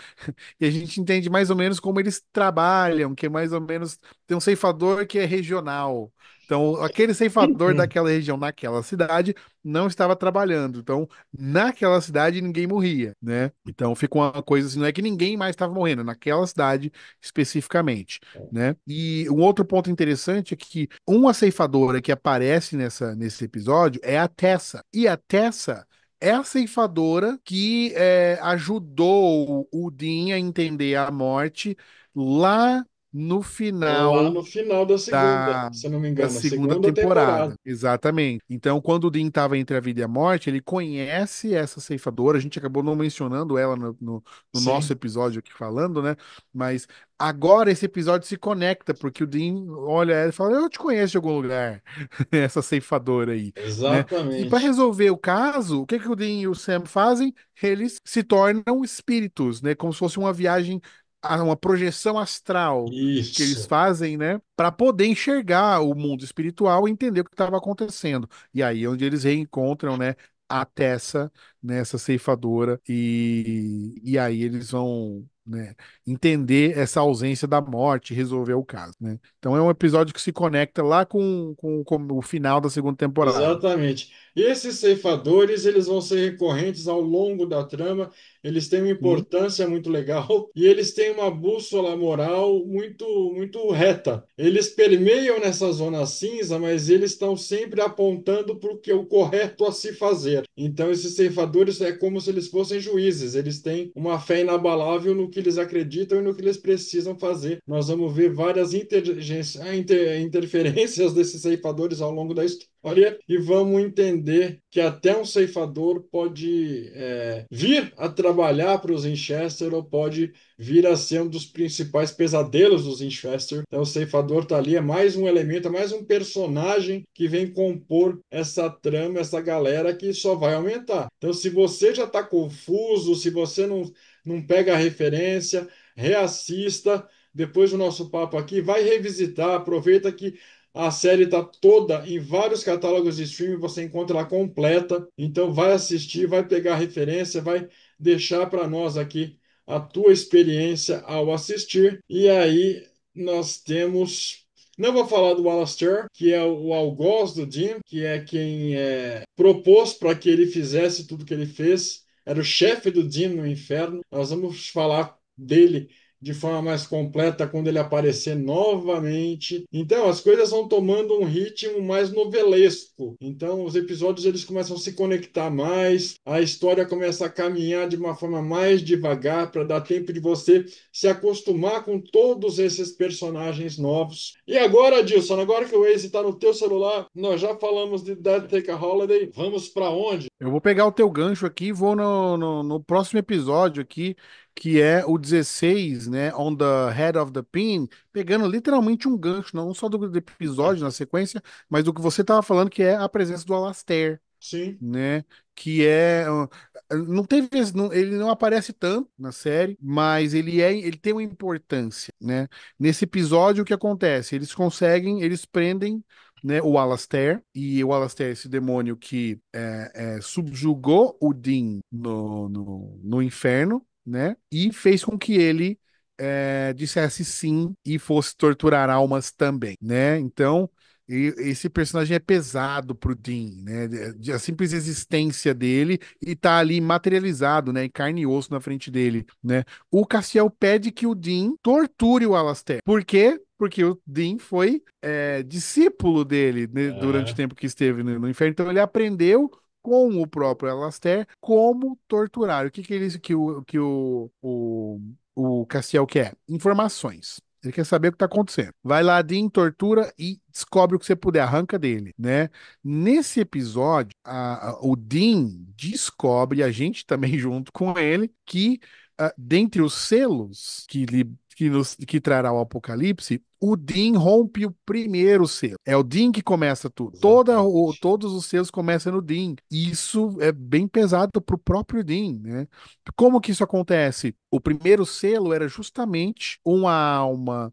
e a gente entende mais ou menos como eles trabalham, que é mais ou menos tem um ceifador que é regional. Então, aquele ceifador daquela região, naquela cidade, não estava trabalhando. Então, naquela cidade ninguém morria, né? Então fica uma coisa assim, não é que ninguém mais estava morrendo, naquela cidade especificamente, né? E um outro ponto interessante é que uma ceifadora que aparece nesse episódio é a Tessa. E a Tessa é a ceifadora que ajudou o Dean a entender a morte lá no Lá final no final da segunda, da, se eu não me da engano, a segunda segunda temporada. temporada. Exatamente. Então, quando o Dean estava entre a vida e a morte, ele conhece essa ceifadora. A gente acabou não mencionando ela no nosso Sim, episódio aqui falando, né? Mas agora esse episódio se conecta, porque o Dean olha ela e fala: Eu te conheço de algum lugar, essa ceifadora aí, né? E para exatamente. resolver o caso, o que que o Dean e o Sam fazem? Eles se tornam espíritos, né? Como se fosse uma viagem, uma projeção astral que eles Isso. fazem, né, para poder enxergar o mundo espiritual e entender o que estava acontecendo. E aí é onde eles reencontram, né, a Tessa, nessa ceifadora, e aí eles vão, né, entender essa ausência da morte, e resolver o caso, né? Então é um episódio que se conecta lá com o final da segunda temporada. Exatamente. E esses ceifadores, eles vão ser recorrentes ao longo da trama, eles têm uma Sim, importância muito legal e eles têm uma bússola moral muito reta. Eles permeiam nessa zona cinza, mas eles estão sempre apontando para o que é o correto a se fazer. Então, esses ceifadores é como se eles fossem juízes, eles têm uma fé inabalável no que eles acreditam e no que eles precisam fazer. Nós vamos ver várias interferências desses ceifadores ao longo da história. Olha, e vamos entender que até um ceifador pode vir a trabalhar para os Winchester ou pode vir a ser um dos principais pesadelos dos Winchester. Então, o ceifador está ali, é mais um elemento, é mais um personagem que vem compor essa trama, essa galera que só vai aumentar. Então, se você já está confuso, se você não pega a referência, reassista. Depois do nosso papo aqui, vai revisitar, aproveita que a série está toda em vários catálogos de streaming, você encontra ela completa. Então vai assistir, vai pegar referência, vai deixar para nós aqui a tua experiência ao assistir. E aí nós temos. Não vou falar do Alastair, que é o algoz do Jim, que é quem propôs para que ele fizesse tudo que ele fez. Era o chefe do Jim no inferno. Nós vamos falar dele de forma mais completa quando ele aparecer novamente. Então, as coisas vão tomando um ritmo mais novelesco. Então, os episódios eles começam a se conectar mais, a história começa a caminhar de uma forma mais devagar para dar tempo de você se acostumar com todos esses personagens novos. E agora, Dilson, agora que o Waze está no teu celular, nós já falamos de Dead Take a Holiday. Vamos para onde? eu vou pegar o teu gancho aqui e vou no próximo episódio aqui, que é o 16, né? On the Head of the Pin, pegando literalmente um gancho, não só do episódio na sequência, mas do que você estava falando, que é a presença do Alastair, Sim. né? Que não teve, ele não aparece tanto na série, mas ele tem uma importância, né? Nesse episódio o que acontece? Eles prendem, né, o Alastair, e o Alastair, esse demônio que subjugou o Dean no inferno, né? E fez com que ele dissesse sim e fosse torturar almas também, né? Então e esse personagem é pesado pro Dean, né? A simples existência dele e tá ali materializado, né? Em carne e osso na frente dele, né? O Castiel pede que o Dean torture o Alastair. Por quê? Porque o Dean foi discípulo dele, né, durante o É. tempo que esteve no inferno. Então ele aprendeu com o próprio Alastair como torturar. O que que ele, o Castiel quer? Informações. Ele quer saber o que está acontecendo. Vai lá, Dean, tortura e descobre o que você puder, arranca dele, né? Nesse episódio, o Dean descobre, a gente também junto com ele, que dentre os selos que lhe que trará o apocalipse, o Dean rompe o primeiro selo. É o Dean que começa tudo. Exatamente. Todos os selos começam no Dean. E isso é bem pesado para o próprio Dean, né? Como que isso acontece? O primeiro selo era justamente uma alma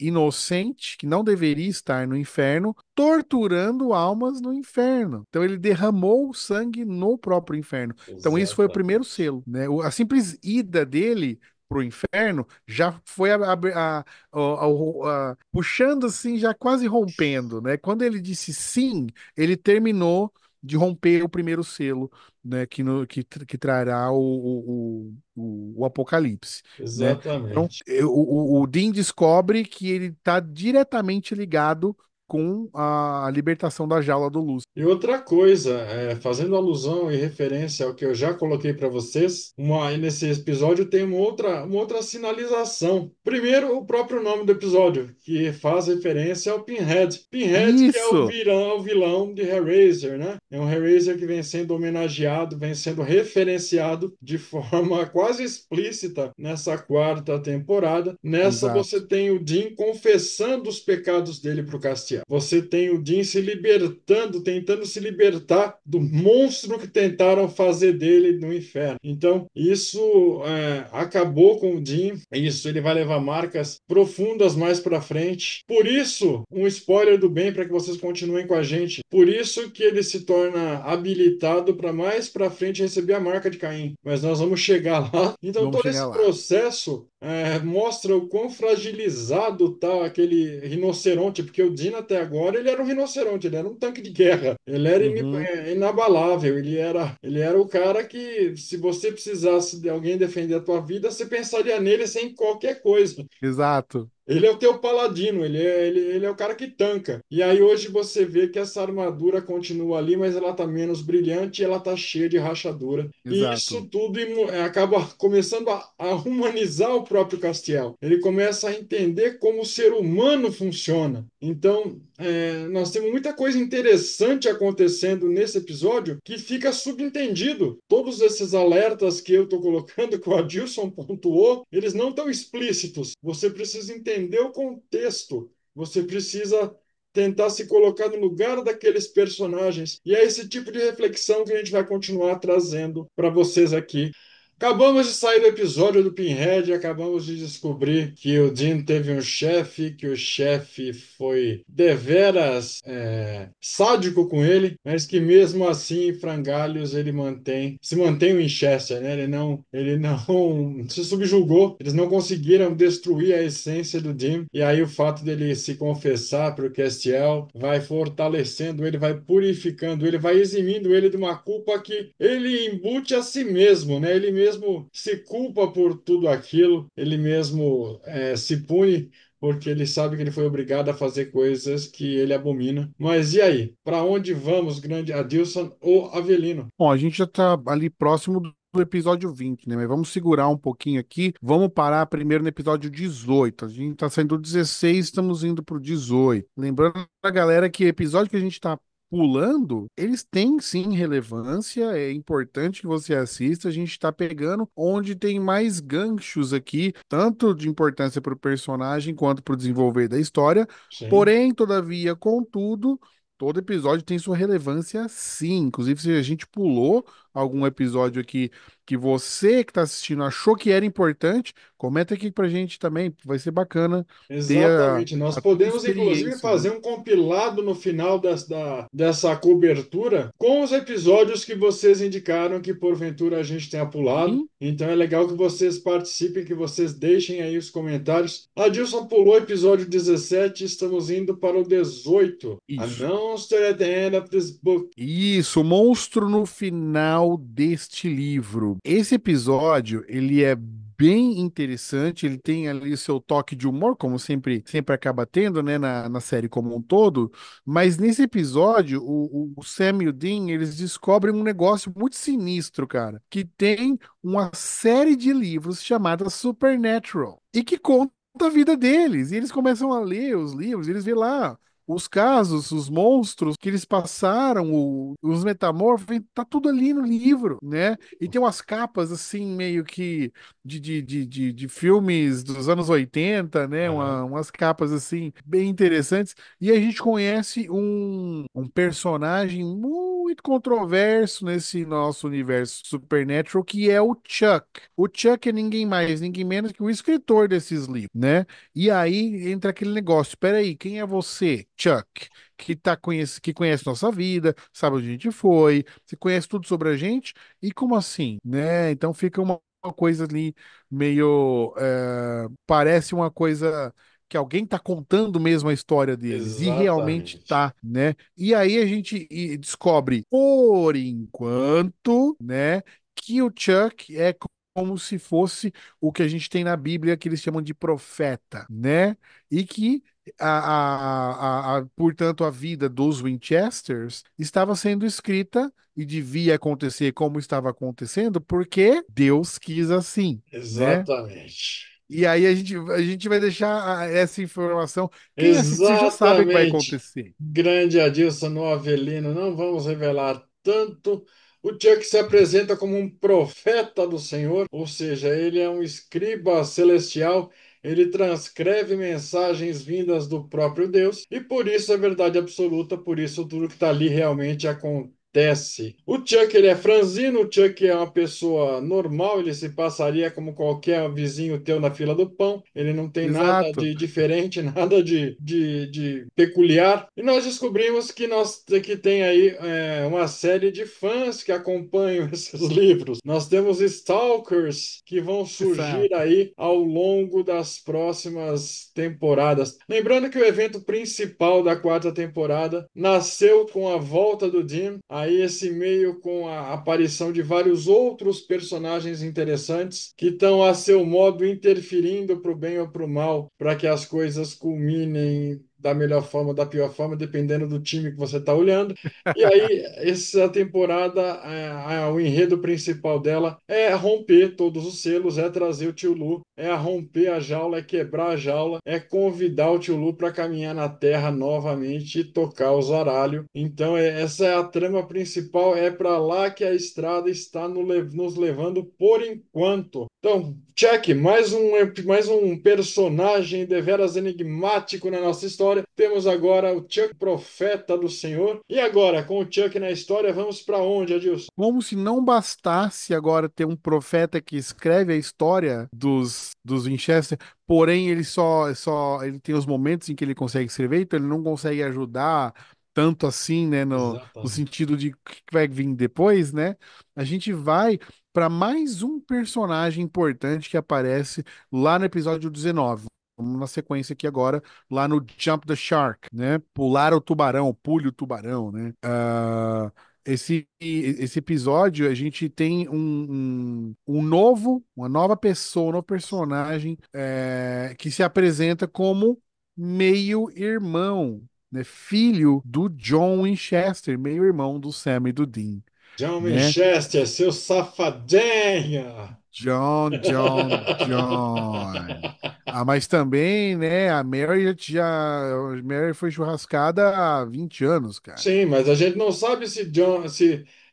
inocente que não deveria estar no inferno, torturando almas no inferno. Então ele derramou o sangue no próprio inferno. Então isso foi o primeiro Exatamente. selo, né? A simples ida dele pro inferno já foi puxando assim, já quase rompendo, né? Quando ele disse sim, ele terminou de romper o primeiro selo, né? Que trará o apocalipse, né? Então, Exatamente. o Dean descobre que ele está diretamente ligado com a libertação da jaula do Lúcifer. E outra coisa, fazendo alusão e referência ao que eu já coloquei para vocês, nesse episódio tem uma outra sinalização. Primeiro, o próprio nome do episódio, que faz referência ao Pinhead. Pinhead, que é Isso, o vilão de Hellraiser, né? É um Hellraiser que vem sendo homenageado, vem sendo referenciado de forma quase explícita nessa quarta temporada. Nessa, você exato, tem o Dean confessando os pecados dele para o Castiel. Você tem o Dean se libertando, tentando se libertar do monstro que tentaram fazer dele no inferno. Então, isso acabou com o Dean. Isso, ele vai levar marcas profundas mais para frente. Por isso, um spoiler do bem para que vocês continuem com a gente. Por isso que ele se torna habilitado para mais para frente receber a marca de Caim. Mas nós vamos chegar lá. Então, vamos todo chegar esse lá. processo mostra o quão fragilizado tá aquele rinoceronte, porque o Dean até agora ele era um rinoceronte, ele era um tanque de guerra, ele era Uhum, inabalável, ele era o cara que, se você precisasse de alguém defender a tua vida, você pensaria nele sem qualquer coisa. exato, Ele é o teu paladino, ele é o cara que tanca. E aí hoje você vê que essa armadura continua ali, mas ela tá menos brilhante e ela tá cheia de rachadura. E isso exato. tudo acaba começando a humanizar o próprio Castiel. Ele começa a entender como o ser humano funciona. Então, nós temos muita coisa interessante acontecendo nesse episódio que fica subentendido. Todos esses alertas que eu estou colocando, que o Adilson pontuou, eles não estão explícitos. Você precisa entender o contexto. Você precisa tentar se colocar no lugar daqueles personagens. E é esse tipo de reflexão que a gente vai continuar trazendo para vocês aqui. Acabamos de sair do episódio do Pinhead, acabamos de descobrir que o Dean teve um chefe, que o chefe foi deveras sádico com ele, mas que mesmo assim, em frangalhos, se mantém o Winchester, né? Ele não se subjugou, eles não conseguiram destruir a essência do Dean, e aí o fato dele se confessar para o Castiel vai fortalecendo ele, vai purificando ele, vai eximindo ele de uma culpa que ele embute a si mesmo, né? Ele mesmo se culpa por tudo aquilo, ele mesmo se pune porque ele sabe que ele foi obrigado a fazer coisas que ele abomina. Mas e aí? Para onde vamos, grande Adilson ou Avelino? Bom, a gente já tá ali próximo do episódio 20, né? Mas vamos segurar um pouquinho aqui. Vamos parar primeiro no episódio 18. A gente tá saindo do 16, estamos indo pro 18. Lembrando a galera que episódio que a gente tá pulando, eles têm sim relevância, é importante que você assista. A gente tá pegando onde tem mais ganchos aqui, tanto de importância para o personagem quanto para o desenvolver da história. Sim. Porém, todavia, contudo, todo episódio tem sua relevância, sim. Inclusive, se a gente pulou algum episódio aqui que você que está assistindo achou que era importante, comenta aqui pra gente também. Vai ser bacana ter Exatamente. Nós a tua podemos, inclusive, experiência, né? fazer um compilado no final dessa cobertura com os episódios que vocês indicaram que, porventura, a gente tenha pulado. Sim, Então, é legal que vocês participem, que vocês deixem aí os comentários. Adilson pulou o episódio 17, estamos indo para o 18. A isso. monster at the end of this book. Isso, o monstro no final deste livro. Esse episódio, ele é bem interessante, ele tem ali o seu toque de humor, como sempre acaba tendo, né, na série como um todo, mas nesse episódio, o Sam e o Dean, eles descobrem um negócio muito sinistro, cara, que tem uma série de livros chamada Supernatural, e que conta a vida deles, e eles começam a ler os livros, e eles vê lá os casos, os monstros que eles passaram, os metamorfos, tá tudo ali no livro, né? E tem umas capas assim, meio que de filmes dos anos 80, né? Aham. Umas capas assim, bem interessantes. E a gente conhece um personagem muito controverso nesse nosso universo Supernatural, que é o Chuck. O Chuck é ninguém mais, ninguém menos que o escritor desses livros, né? E aí entra aquele negócio, peraí, quem é você, Chuck? Que conhece nossa vida, sabe onde a gente foi, você conhece tudo sobre a gente, e como assim, né? Então fica uma coisa ali meio, parece uma coisa que alguém tá contando mesmo a história deles, e realmente Exatamente. tá, né? E aí a gente descobre, por enquanto, né, que o Chuck é como se fosse o que a gente tem na Bíblia que eles chamam de profeta, né? E que portanto, a vida dos Winchesters estava sendo escrita e devia acontecer como estava acontecendo, porque Deus quis assim, né? Exatamente. E aí a gente vai deixar essa informação. Quem assistiu já sabe o que vai Exatamente. acontecer. Grande Adilson no Avelino, não vamos revelar tanto. O Chuck se apresenta como um profeta do Senhor, ou seja, ele é um escriba celestial, ele transcreve mensagens vindas do próprio Deus, e por isso é verdade absoluta, por isso tudo que está ali realmente acontece. O Chuck, ele é franzino, o Chuck é uma pessoa normal, ele se passaria como qualquer vizinho teu na fila do pão, ele não tem nada Exato. de diferente, nada de peculiar. E nós descobrimos que tem aí uma série de fãs que acompanham esses livros. Nós temos stalkers que vão surgir Exato. aí ao longo das próximas temporadas. Lembrando que o evento principal da quarta temporada nasceu com a volta do Jim, aí esse meio com a aparição de vários outros personagens interessantes que estão a seu modo interferindo para o bem ou para o mal, para que as coisas culminem da melhor forma ou da pior forma, dependendo do time que você está olhando. E aí, essa temporada, o enredo principal dela é romper todos os selos, é trazer o Tio Lu, é romper a jaula, é quebrar a jaula, é convidar o Tio Lu para caminhar na Terra novamente e tocar o zaralho. Então, essa é a trama principal, é para lá que a estrada está nos levando por enquanto. Então, check, mais um personagem deveras enigmático na nossa história. Temos agora o Chuck, profeta do Senhor. E agora, com o Chuck na história, vamos para onde, Adilson? Como se não bastasse agora ter um profeta que escreve a história dos Winchester, porém ele tem os momentos em que ele consegue escrever, então ele não consegue ajudar tanto assim, né, no Exatamente. sentido de o que vai vir depois, né? A gente vai para mais um personagem importante que aparece lá no episódio 19. Vamos na sequência aqui agora, lá no Jump the Shark, né? Pular o tubarão, pule o tubarão, né? Esse episódio a gente tem uma nova pessoa, um novo personagem que se apresenta como meio-irmão, né? Filho do John Winchester, meio-irmão do Sam e do Dean, John né? Winchester, seu safadinho! John. Ah, mas também, né? A Mary foi churrascada há 20 anos, cara. Sim, mas a gente não sabe se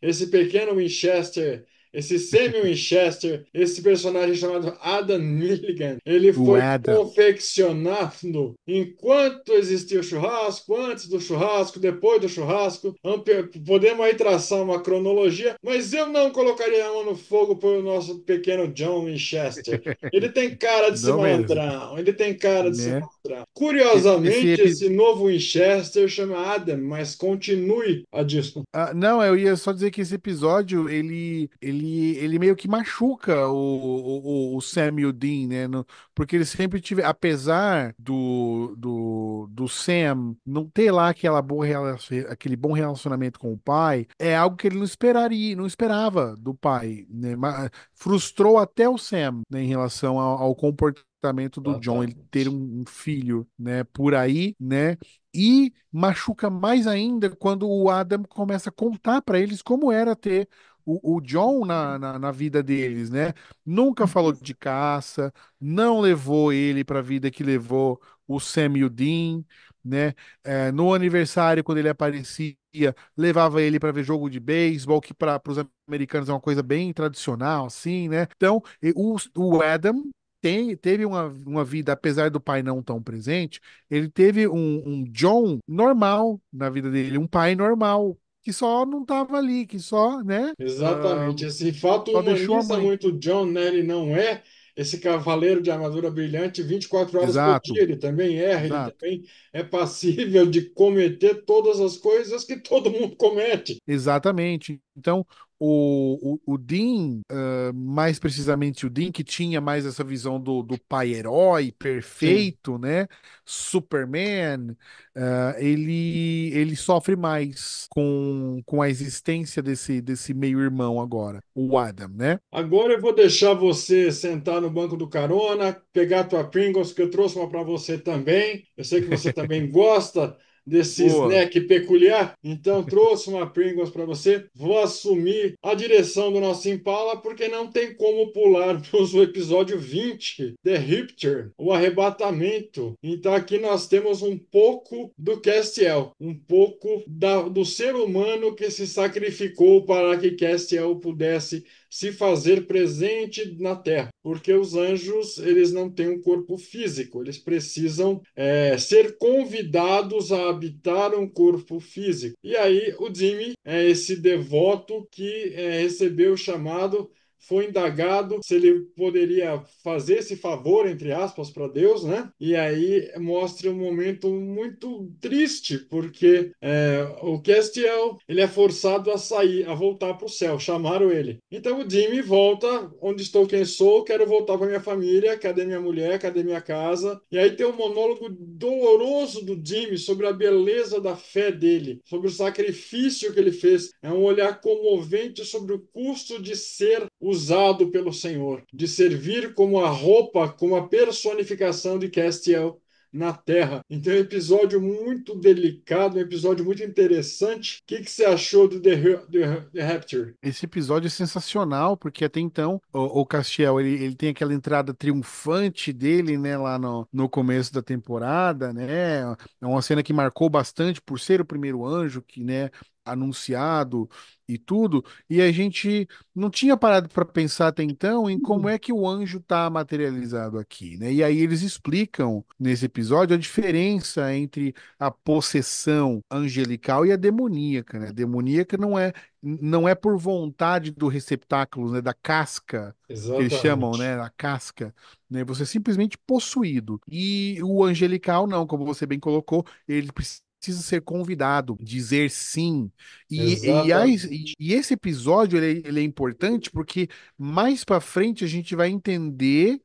esse pequeno Winchester, esse semi-Winchester, esse personagem chamado Adam Milligan, ele O foi Adam. confeccionado enquanto existia o churrasco, antes do churrasco, depois do churrasco. Podemos aí traçar uma cronologia, mas eu não colocaria a mão no fogo pelo nosso pequeno John Winchester. Ele tem cara de ser Não mesmo, malandrão, ele tem cara de ser né? malandrão. Esse Curiosamente, episódio. esse novo Winchester chama Adam, mas continue a disso. Não, eu ia só dizer que esse episódio ele meio que machuca o Sam e o Dean, né? Porque eles sempre tiveram, apesar do Sam não ter lá aquele bom relacionamento com o pai, é algo que ele não esperava do pai, né? Frustrou até o Sam, né, em relação ao comportamento do John, ele ter Exatamente. um filho, né, por aí, né? E machuca mais ainda quando o Adam começa a contar para eles como era ter o John na vida deles, né? Nunca falou de caça, não levou ele para a vida que levou o Sam e o Dean, né? No aniversário, quando ele aparecia, levava ele para ver jogo de beisebol, que para os americanos é uma coisa bem tradicional, assim, né? Então, o Adam teve uma vida, apesar do pai não tão presente, ele teve um John normal na vida dele, um pai normal, que só não estava ali, que só, né? Exatamente. Esse fato Só deixou a humaniza mãe. muito o John, né? Ele não é esse cavaleiro de armadura brilhante 24 horas por Exato, dia. Ele também erra, ele exato. também é passível de cometer todas as coisas que todo mundo comete. Exatamente. Então, o Dean, mais precisamente o Dean, que tinha mais essa visão do pai herói Sim. perfeito, né? Superman, ele sofre mais com a existência desse meio-irmão agora, o Adam, né? Agora eu vou deixar você sentar no banco do carona, pegar a tua Pringles, que eu trouxe uma para você também. Eu sei que você também gosta desse Boa. snack peculiar, então trouxe uma Pringles para você. Vou assumir a direção do nosso Impala, porque não tem como pular para o episódio 20, The Rapture, o arrebatamento. Então aqui nós temos um pouco do Castiel, um pouco do ser humano que se sacrificou para que Castiel pudesse se fazer presente na Terra, porque os anjos eles não têm um corpo físico, eles precisam ser convidados a habitar um corpo físico. E aí o Jimmy é esse devoto que recebeu o chamado, foi indagado se ele poderia fazer esse favor, entre aspas, para Deus, né? E aí mostra um momento muito triste, porque o Castiel ele é forçado a sair, a voltar para o céu. Chamaram ele. Então o Jimmy volta, onde estou, quem sou, quero voltar para minha família, cadê minha mulher, cadê minha casa? E aí tem um monólogo doloroso do Jimmy sobre a beleza da fé dele, sobre o sacrifício que ele fez. É um olhar comovente sobre o custo de ser usado pelo Senhor, de servir como a roupa, como a personificação de Castiel na Terra. Então, é um episódio muito delicado, um episódio muito interessante. O que você achou do The Rapture? Esse episódio é sensacional, porque até então o Castiel ele tem aquela entrada triunfante dele, né, lá no começo da temporada, né? É uma cena que marcou bastante por ser o primeiro anjo que, né, anunciado e tudo. E a gente não tinha parado para pensar até então em como é que o anjo está materializado aqui, né? E aí eles explicam nesse episódio a diferença entre a possessão angelical e a demoníaca, né? A demoníaca não é por vontade do receptáculo, né, da casca, que eles chamam, Exatamente. né, a casca, né, você é simplesmente possuído. E o angelical não, como você bem colocou, ele precisa ser convidado, dizer sim. Exatamente. E esse episódio ele é importante porque mais pra frente a gente vai entender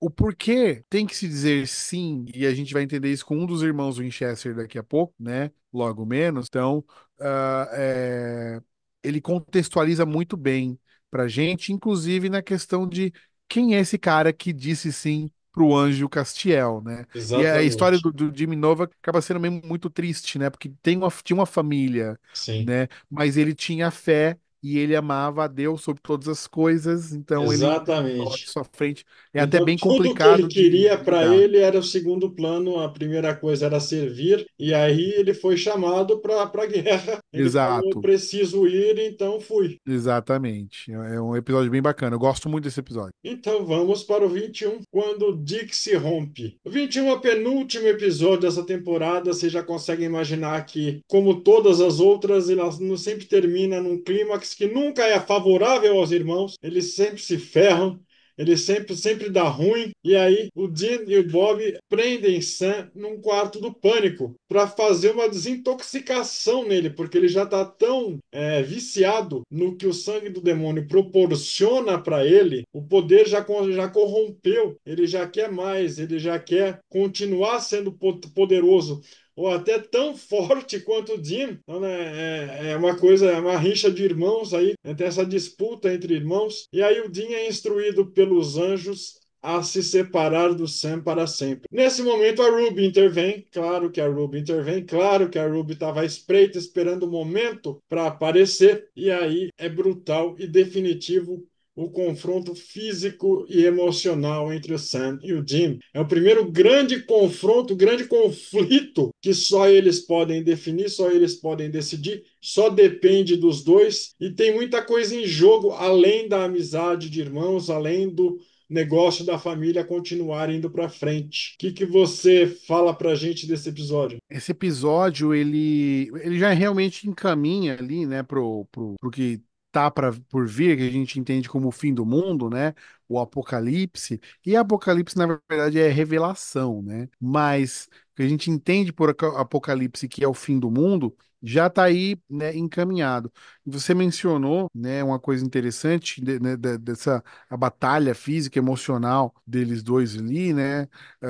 o porquê tem que se dizer sim, e a gente vai entender isso com um dos irmãos Winchester daqui a pouco, né? Logo menos. Então, ah, é, ele contextualiza muito bem pra gente, inclusive na questão de quem é esse cara que disse sim pro anjo Castiel, né? E a história Exatamente. do Jimmy Nova acaba sendo meio muito triste, né? Porque tinha uma família, Sim. né? Mas ele tinha fé e ele amava a Deus sobre todas as coisas, então ele coloca Exatamente. isso à frente. É até Então, bem tudo que ele complicado queria de para lidar. ele era o segundo plano, a primeira coisa era servir, e aí ele foi chamado para a guerra. Ele falou: Exato, preciso ir, então fui. exatamente. É um episódio bem bacana. Eu gosto muito desse episódio. Então vamos para o 21, quando o Dixie rompe. O 21 é o penúltimo episódio dessa temporada. Você já consegue imaginar que, como todas as outras, ela sempre termina num clímax que nunca é favorável aos irmãos. Eles sempre se ferram. Ele sempre dá ruim. E aí o Dean e o Bob prendem Sam num quarto do pânico para fazer uma desintoxicação nele, porque ele já está tão viciado no que o sangue do demônio proporciona para ele, o poder já corrompeu. Ele já quer mais, ele já quer continuar sendo poderoso ou até tão forte quanto o Jim. Então, né, é uma coisa, é uma rixa de irmãos aí, né, tem essa disputa entre irmãos. E aí o Jim é instruído pelos anjos a se separar do Sam para sempre. Nesse momento, a Ruby intervém. Claro que a Ruby intervém. Claro que a Ruby estava à espreita, esperando o momento para aparecer. E aí é brutal e definitivo. o confronto físico e emocional entre o Sam e o Dean. É o primeiro grande confronto, grande conflito que só eles podem definir, só eles podem decidir, só depende dos dois e tem muita coisa em jogo além da amizade de irmãos, além do negócio da família continuar indo para frente. O que que você fala para a gente desse episódio? Esse episódio, ele já realmente encaminha ali, né, pro que tá por vir, que a gente entende como o fim do mundo, né, o apocalipse. E apocalipse, na verdade, é revelação, né? Mas o que a gente entende por apocalipse, que é o fim do mundo, já está aí, né, encaminhado. E você mencionou, né, uma coisa interessante, né, dessa a batalha física, emocional deles dois ali, né?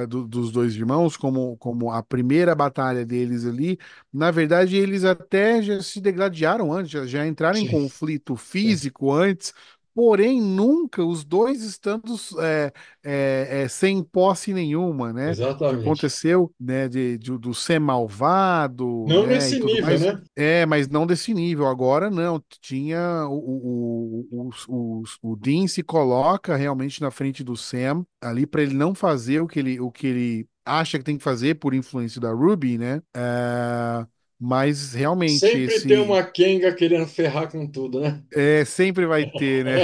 Dos dois irmãos, como a primeira batalha deles ali. Na verdade, eles até já se degladiaram antes, já entraram em Sim, conflito sim, físico antes, porém nunca os dois estando sem posse nenhuma, né? Que exatamente. aconteceu, né, do ser malvado, Não né, e nesse tudo nível, mais. né? Mas não desse nível. Agora não. Tinha o Dean se coloca realmente na frente do Sam ali para ele não fazer o que ele acha que tem que fazer por influência da Ruby, né? Mas realmente Sempre tem esse uma Kenga querendo ferrar com tudo, né? sempre vai ter, né?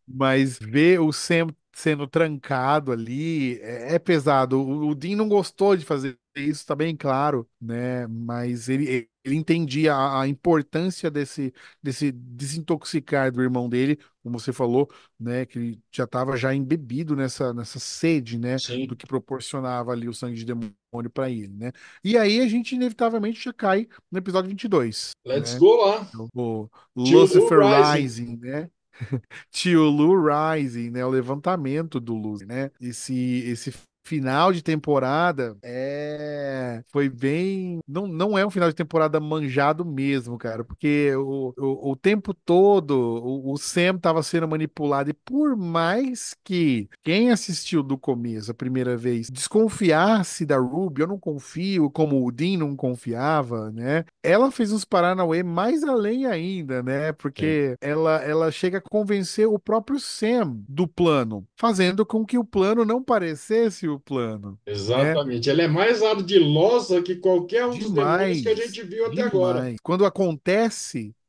Mas ver o Sam sendo trancado ali é pesado. O Dean não gostou de fazer isso, tá bem claro, né? Mas ele entendia a importância desse desintoxicar do irmão dele, como você falou, né? Que ele já estava já embebido nessa sede, né? Do Sim. que proporcionava ali o sangue de demônio para ele, né? E aí a gente inevitavelmente já cai no episódio 22, Let's né? go lá. O Tio Lu Lucifer Rising. Rising, né? Tio Lu Rising, né? O levantamento do Lu, né? Esse final de temporada foi bem. Não, não é um final de temporada manjado mesmo, cara, porque o tempo todo o Sam tava sendo manipulado, e por mais que quem assistiu do começo, a primeira vez, desconfiasse da Ruby, eu não confio, como o Dean não confiava, né? Ela fez uns Paranauê mais além ainda, né? Sim, Porque ela chega a convencer o próprio Sam do plano, fazendo com que o plano não parecesse o plano, né? exatamente. Ela é mais ardilosa que qualquer um dos demônios que a Demais, gente viu até agora. demais.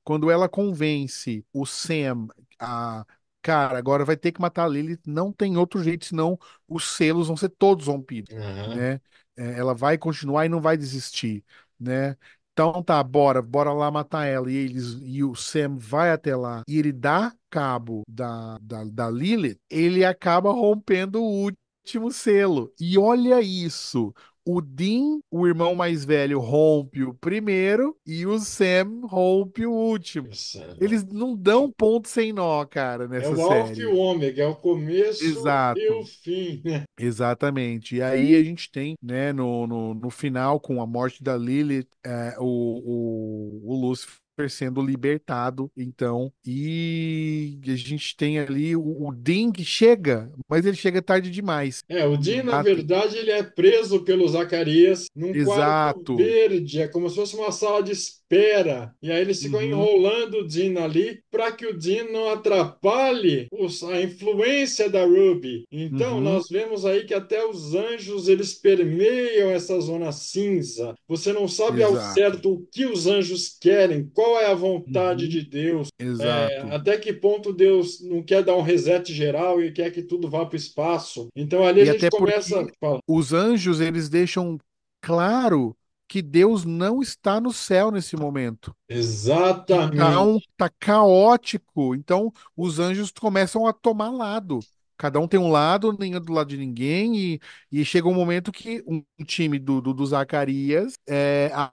Quando ela convence o Sam a, cara, agora vai ter que matar a Lily, não tem outro jeito, senão os selos vão ser todos rompidos, Aham. né? Ela vai continuar e não vai desistir, né? Então tá, bora lá matar ela. E o Sam vai até lá e ele dá cabo da Lilith, ele acaba rompendo o último selo. E olha isso. O Dean, o irmão mais velho, rompe o primeiro e o Sam rompe o último. Isso Eles não dão ponto sem nó, cara, é nessa o Alfa e série. o Ômega, é o começo e o Exato, fim, né? exatamente. E aí a gente tem, né, no final, com a morte da Lilith, o Lúcifer sendo libertado, então, e a gente tem ali o Dean que chega, mas ele chega tarde demais. É, o E Dean, na mata. verdade, ele é preso pelo Zacarias num quarto Exato. verde, é como se fosse uma sala de espera. E aí eles ficam Uhum, enrolando o Dean ali para que o Dean não atrapalhe a influência da Ruby. Então, uhum. nós vemos aí que até os anjos, eles permeiam essa zona cinza. Você não sabe ao Exato. certo o que os anjos querem, qual é a vontade Uhum. de Deus. Exato. Até que ponto Deus não quer dar um reset geral e quer que tudo vá para o espaço. Então ali a E gente até começa. porque Fala, os anjos, eles deixam claro que Deus não está no céu nesse momento. Que exatamente, tá caótico. Então, os anjos começam a tomar lado. Cada um tem um lado, nem é do lado de ninguém, e chega um momento que um time do Zacarias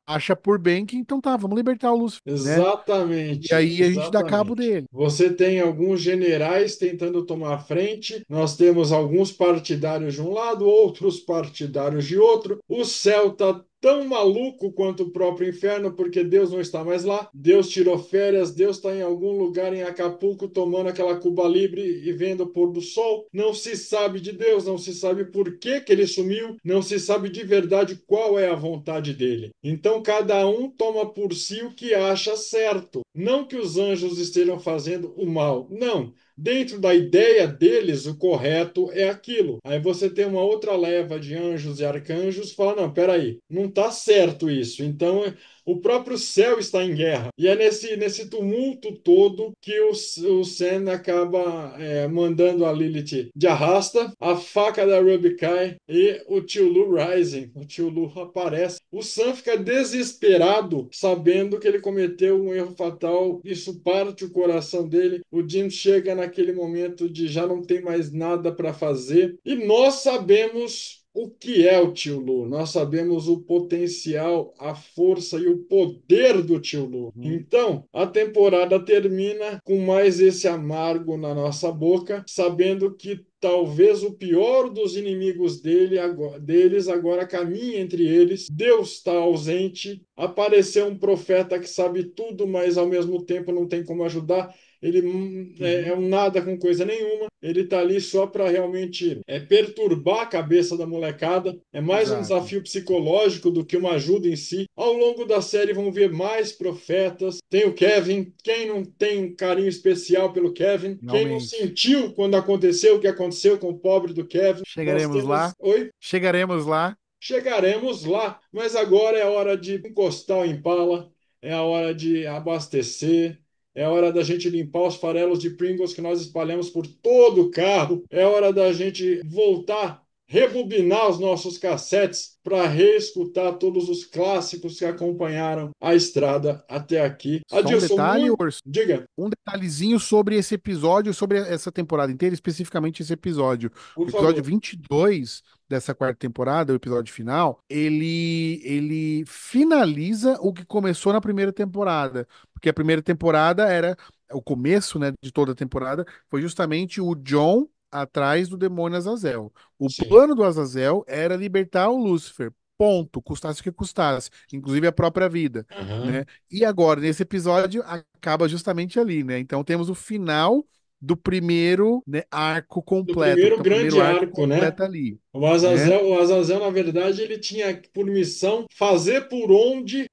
acha por bem que, então tá, vamos libertar o Lúcifer, né? E exatamente, aí a gente dá cabo exatamente. dele. Você tem alguns generais tentando tomar a frente, nós temos alguns partidários de um lado, outros partidários de outro. O céu está tão maluco quanto o próprio inferno, porque Deus não está mais lá. Deus tirou férias, Deus está em algum lugar em Acapulco tomando aquela Cuba Libre e vendo o pôr do sol. Não se sabe de Deus, não se sabe por que que ele sumiu, não se sabe de verdade qual é a vontade dele. Então cada um toma por si o que acha certo. Não que os anjos estejam fazendo o mal, não. Dentro da ideia deles, o correto é aquilo. Aí você tem uma outra leva de anjos e arcanjos que fala, não, peraí, não está certo isso. Então, o próprio céu está em guerra. E é nesse tumulto todo que o Sam acaba mandando a Lilith de arrasta, a faca da Ruby cai e o tio Lu Rising. O tio Lu aparece. O Sam fica desesperado, sabendo que ele cometeu um erro fatal. Isso parte o coração dele. O Jim chega naquele momento de já não tem mais nada para fazer. E nós sabemos o que é o tio Lu. Nós sabemos o potencial, a força e o poder do tio Lu. Uhum. Então, a temporada termina com mais esse amargo na nossa boca, sabendo que talvez o pior dos inimigos deles agora caminhe entre eles. Deus está ausente. Apareceu um profeta que sabe tudo, mas ao mesmo tempo não tem como ajudar. Ele é Uhum. um nada com coisa nenhuma. Ele está ali só para realmente perturbar a cabeça da molecada. É mais um Exato. desafio psicológico do que uma ajuda em si. Ao longo da série vão ver mais profetas. Tem o Kevin. Quem não tem um carinho especial pelo Kevin? Quem não Realmente. sentiu quando aconteceu o que aconteceu com o pobre do Kevin? Nós Chegaremos temos. lá. Oi? Chegaremos lá. Chegaremos lá, mas agora é a hora de encostar o Impala, é a hora de abastecer, é a hora da gente limpar os farelos de Pringles que nós espalhamos por todo o carro, é a hora da gente voltar, rebobinar os nossos cassetes para reescutar todos os clássicos que acompanharam a estrada até aqui. Só um Adilson, detalhe, muito. Orso. Diga, Um detalhezinho sobre esse episódio, sobre essa temporada inteira, especificamente esse episódio. por O episódio favor. 22 dessa quarta temporada, o episódio final, ele finaliza o que começou na primeira temporada. Porque a primeira temporada era o começo, né, de toda a temporada, foi justamente o John atrás do demônio Azazel. O Sim. plano do Azazel era libertar o Lúcifer. Ponto, custasse o que custasse, inclusive a própria vida, né? Aham. E agora, nesse episódio, acaba justamente ali, né? Então temos o final do primeiro, né, arco Do completo. primeiro Então, o primeiro grande arco arco, né? completa ali, né? O Azazel, na verdade, ele tinha por missão fazer por onde,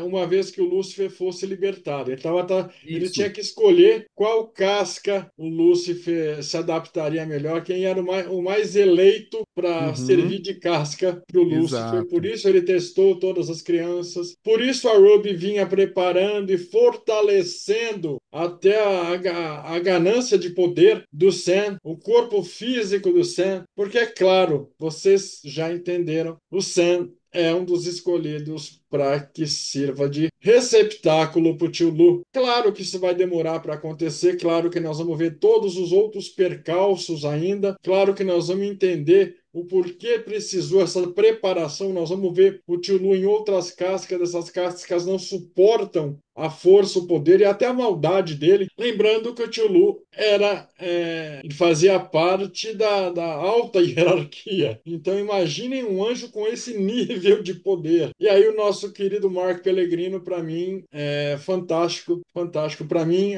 uma vez que o Lúcifer fosse libertado. Ele tinha Isso. que escolher qual casca o Lúcifer se adaptaria melhor, quem era o mais eleito para servir Uhum, de casca para o Lúcifer. Por exato. isso ele testou todas as crianças. Por isso a Ruby vinha preparando e fortalecendo até a ganância de poder do Sam, o corpo físico do Sam, porque é claro, vocês já entenderam, o Sam é um dos escolhidos para que sirva de receptáculo para o tio Lu. Claro que isso vai demorar para acontecer, claro que nós vamos ver todos os outros percalços ainda, claro que nós vamos entender o porquê precisou essa preparação. Nós vamos ver o tio Lu em outras cascas, essas cascas não suportam a força, o poder e até a maldade dele. Lembrando que o tio Lu ele fazia parte da alta hierarquia. Então imaginem um anjo com esse nível de poder. E aí o nosso querido Mark Pellegrino, para mim, é fantástico, fantástico. Para mim,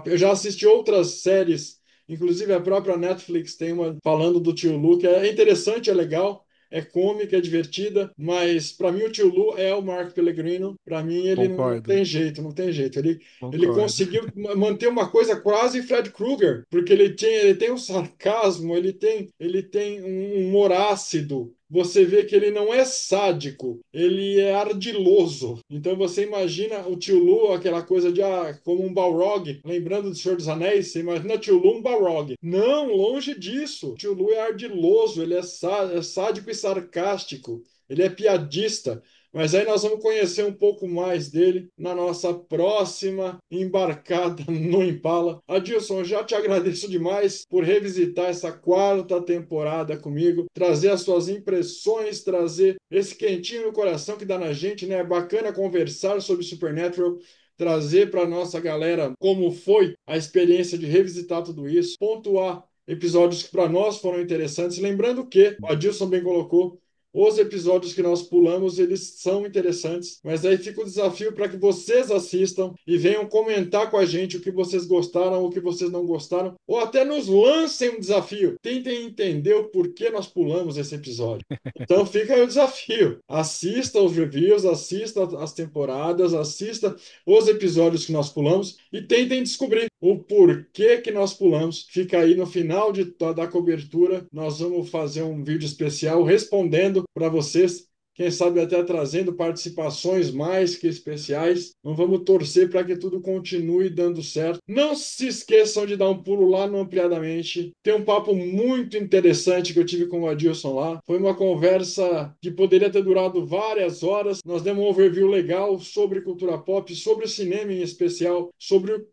eu já assisti outras séries. Inclusive, a própria Netflix tem uma falando do tio Lu, que é interessante, é legal, é cômica, é divertida, mas para mim o tio Lu é o Mark Pellegrino. Para mim, ele não Concordo. tem jeito, não tem jeito. Ele Concordo. conseguiu manter uma coisa quase Fred Krueger, porque ele tem um sarcasmo, ele tem um humor ácido. Você vê que ele não é sádico, ele é ardiloso. Então você imagina o tio Lu, aquela coisa de como um Balrog, lembrando do Senhor dos Anéis, você imagina o tio Lu um Balrog. Não, longe disso. O tio Lu é ardiloso, ele é sádico e sarcástico, ele é piadista. Mas aí nós vamos conhecer um pouco mais dele na nossa próxima embarcada no Impala. Adilson, eu já te agradeço demais por revisitar essa quarta temporada comigo, trazer as suas impressões, trazer esse quentinho no coração que dá na gente, né? É bacana conversar sobre Supernatural, trazer para nossa galera como foi a experiência de revisitar tudo isso, pontuar episódios que para nós foram interessantes. Lembrando que, o Adilson bem colocou, Os episódios que nós pulamos, eles são interessantes, mas aí fica o desafio para que vocês assistam e venham comentar com a gente o que vocês gostaram, o que vocês não gostaram, ou até nos lancem um desafio. Tentem entender o porquê nós pulamos esse episódio. Então fica aí o desafio. Assista os reviews, assista as temporadas, assista os episódios que nós pulamos e tentem descobrir o porquê que nós pulamos. Fica aí no final da cobertura. Nós vamos fazer um vídeo especial respondendo para vocês. Quem sabe até trazendo participações mais que especiais. Não vamos torcer para que tudo continue dando certo. Não se esqueçam de dar um pulo lá no Ampliadamente. Tem um papo muito interessante que eu tive com o Adilson lá. Foi uma conversa que poderia ter durado várias horas. Nós demos um overview legal sobre cultura pop, sobre o cinema em especial, sobre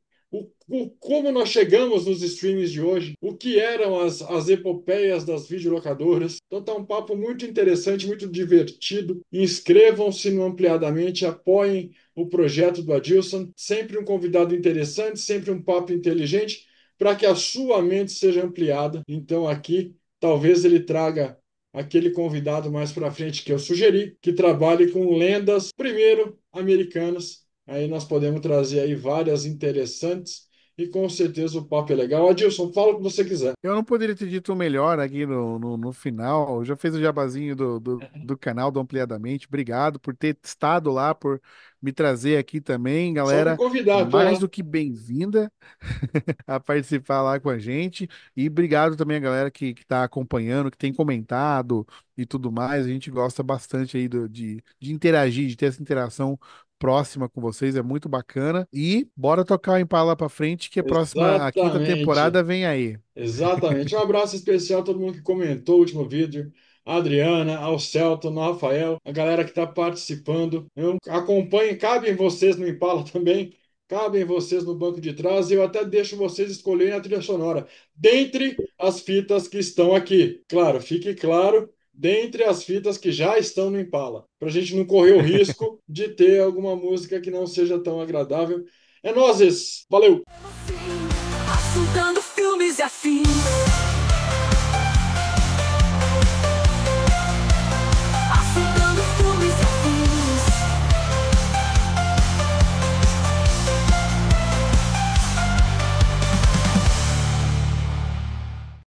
como nós chegamos nos streamings de hoje, o que eram as epopeias das videolocadoras. Então tá um papo muito interessante, muito divertido. Inscrevam-se no Ampliadamente, apoiem o projeto do Adilson. Sempre um convidado interessante, sempre um papo inteligente, para que a sua mente seja ampliada. Então aqui, talvez ele traga aquele convidado mais para frente que eu sugeri, que trabalhe com lendas, primeiro, americanas. Aí nós podemos trazer aí várias interessantes e com certeza o papo é legal. Adilson, fala o que você quiser. Eu não poderia ter dito melhor aqui no final. Já fez o jabazinho do canal do Ampliadamente. Obrigado por ter estado lá, por me trazer aqui também, Só me galera. convidar, tô Mais lá. do que bem-vinda a participar lá com a gente. E obrigado também a galera que está acompanhando, que tem comentado e tudo mais. A gente gosta bastante aí de interagir, de ter essa interação próxima com vocês, é muito bacana. E bora tocar o Impala pra frente, que a quinta Exatamente. temporada vem aí. Exatamente. Um abraço especial a todo mundo que comentou o último vídeo. A Adriana, ao Celton, ao Rafael, a galera que está participando. Eu acompanhe, cabem vocês no Impala também, cabem vocês no banco de trás, e eu até deixo vocês escolherem a trilha sonora. Dentre as fitas que estão aqui. Claro, fique claro, dentre as fitas que já estão no Impala, para a gente não correr o risco de ter alguma música que não seja tão agradável. É nóis, valeu!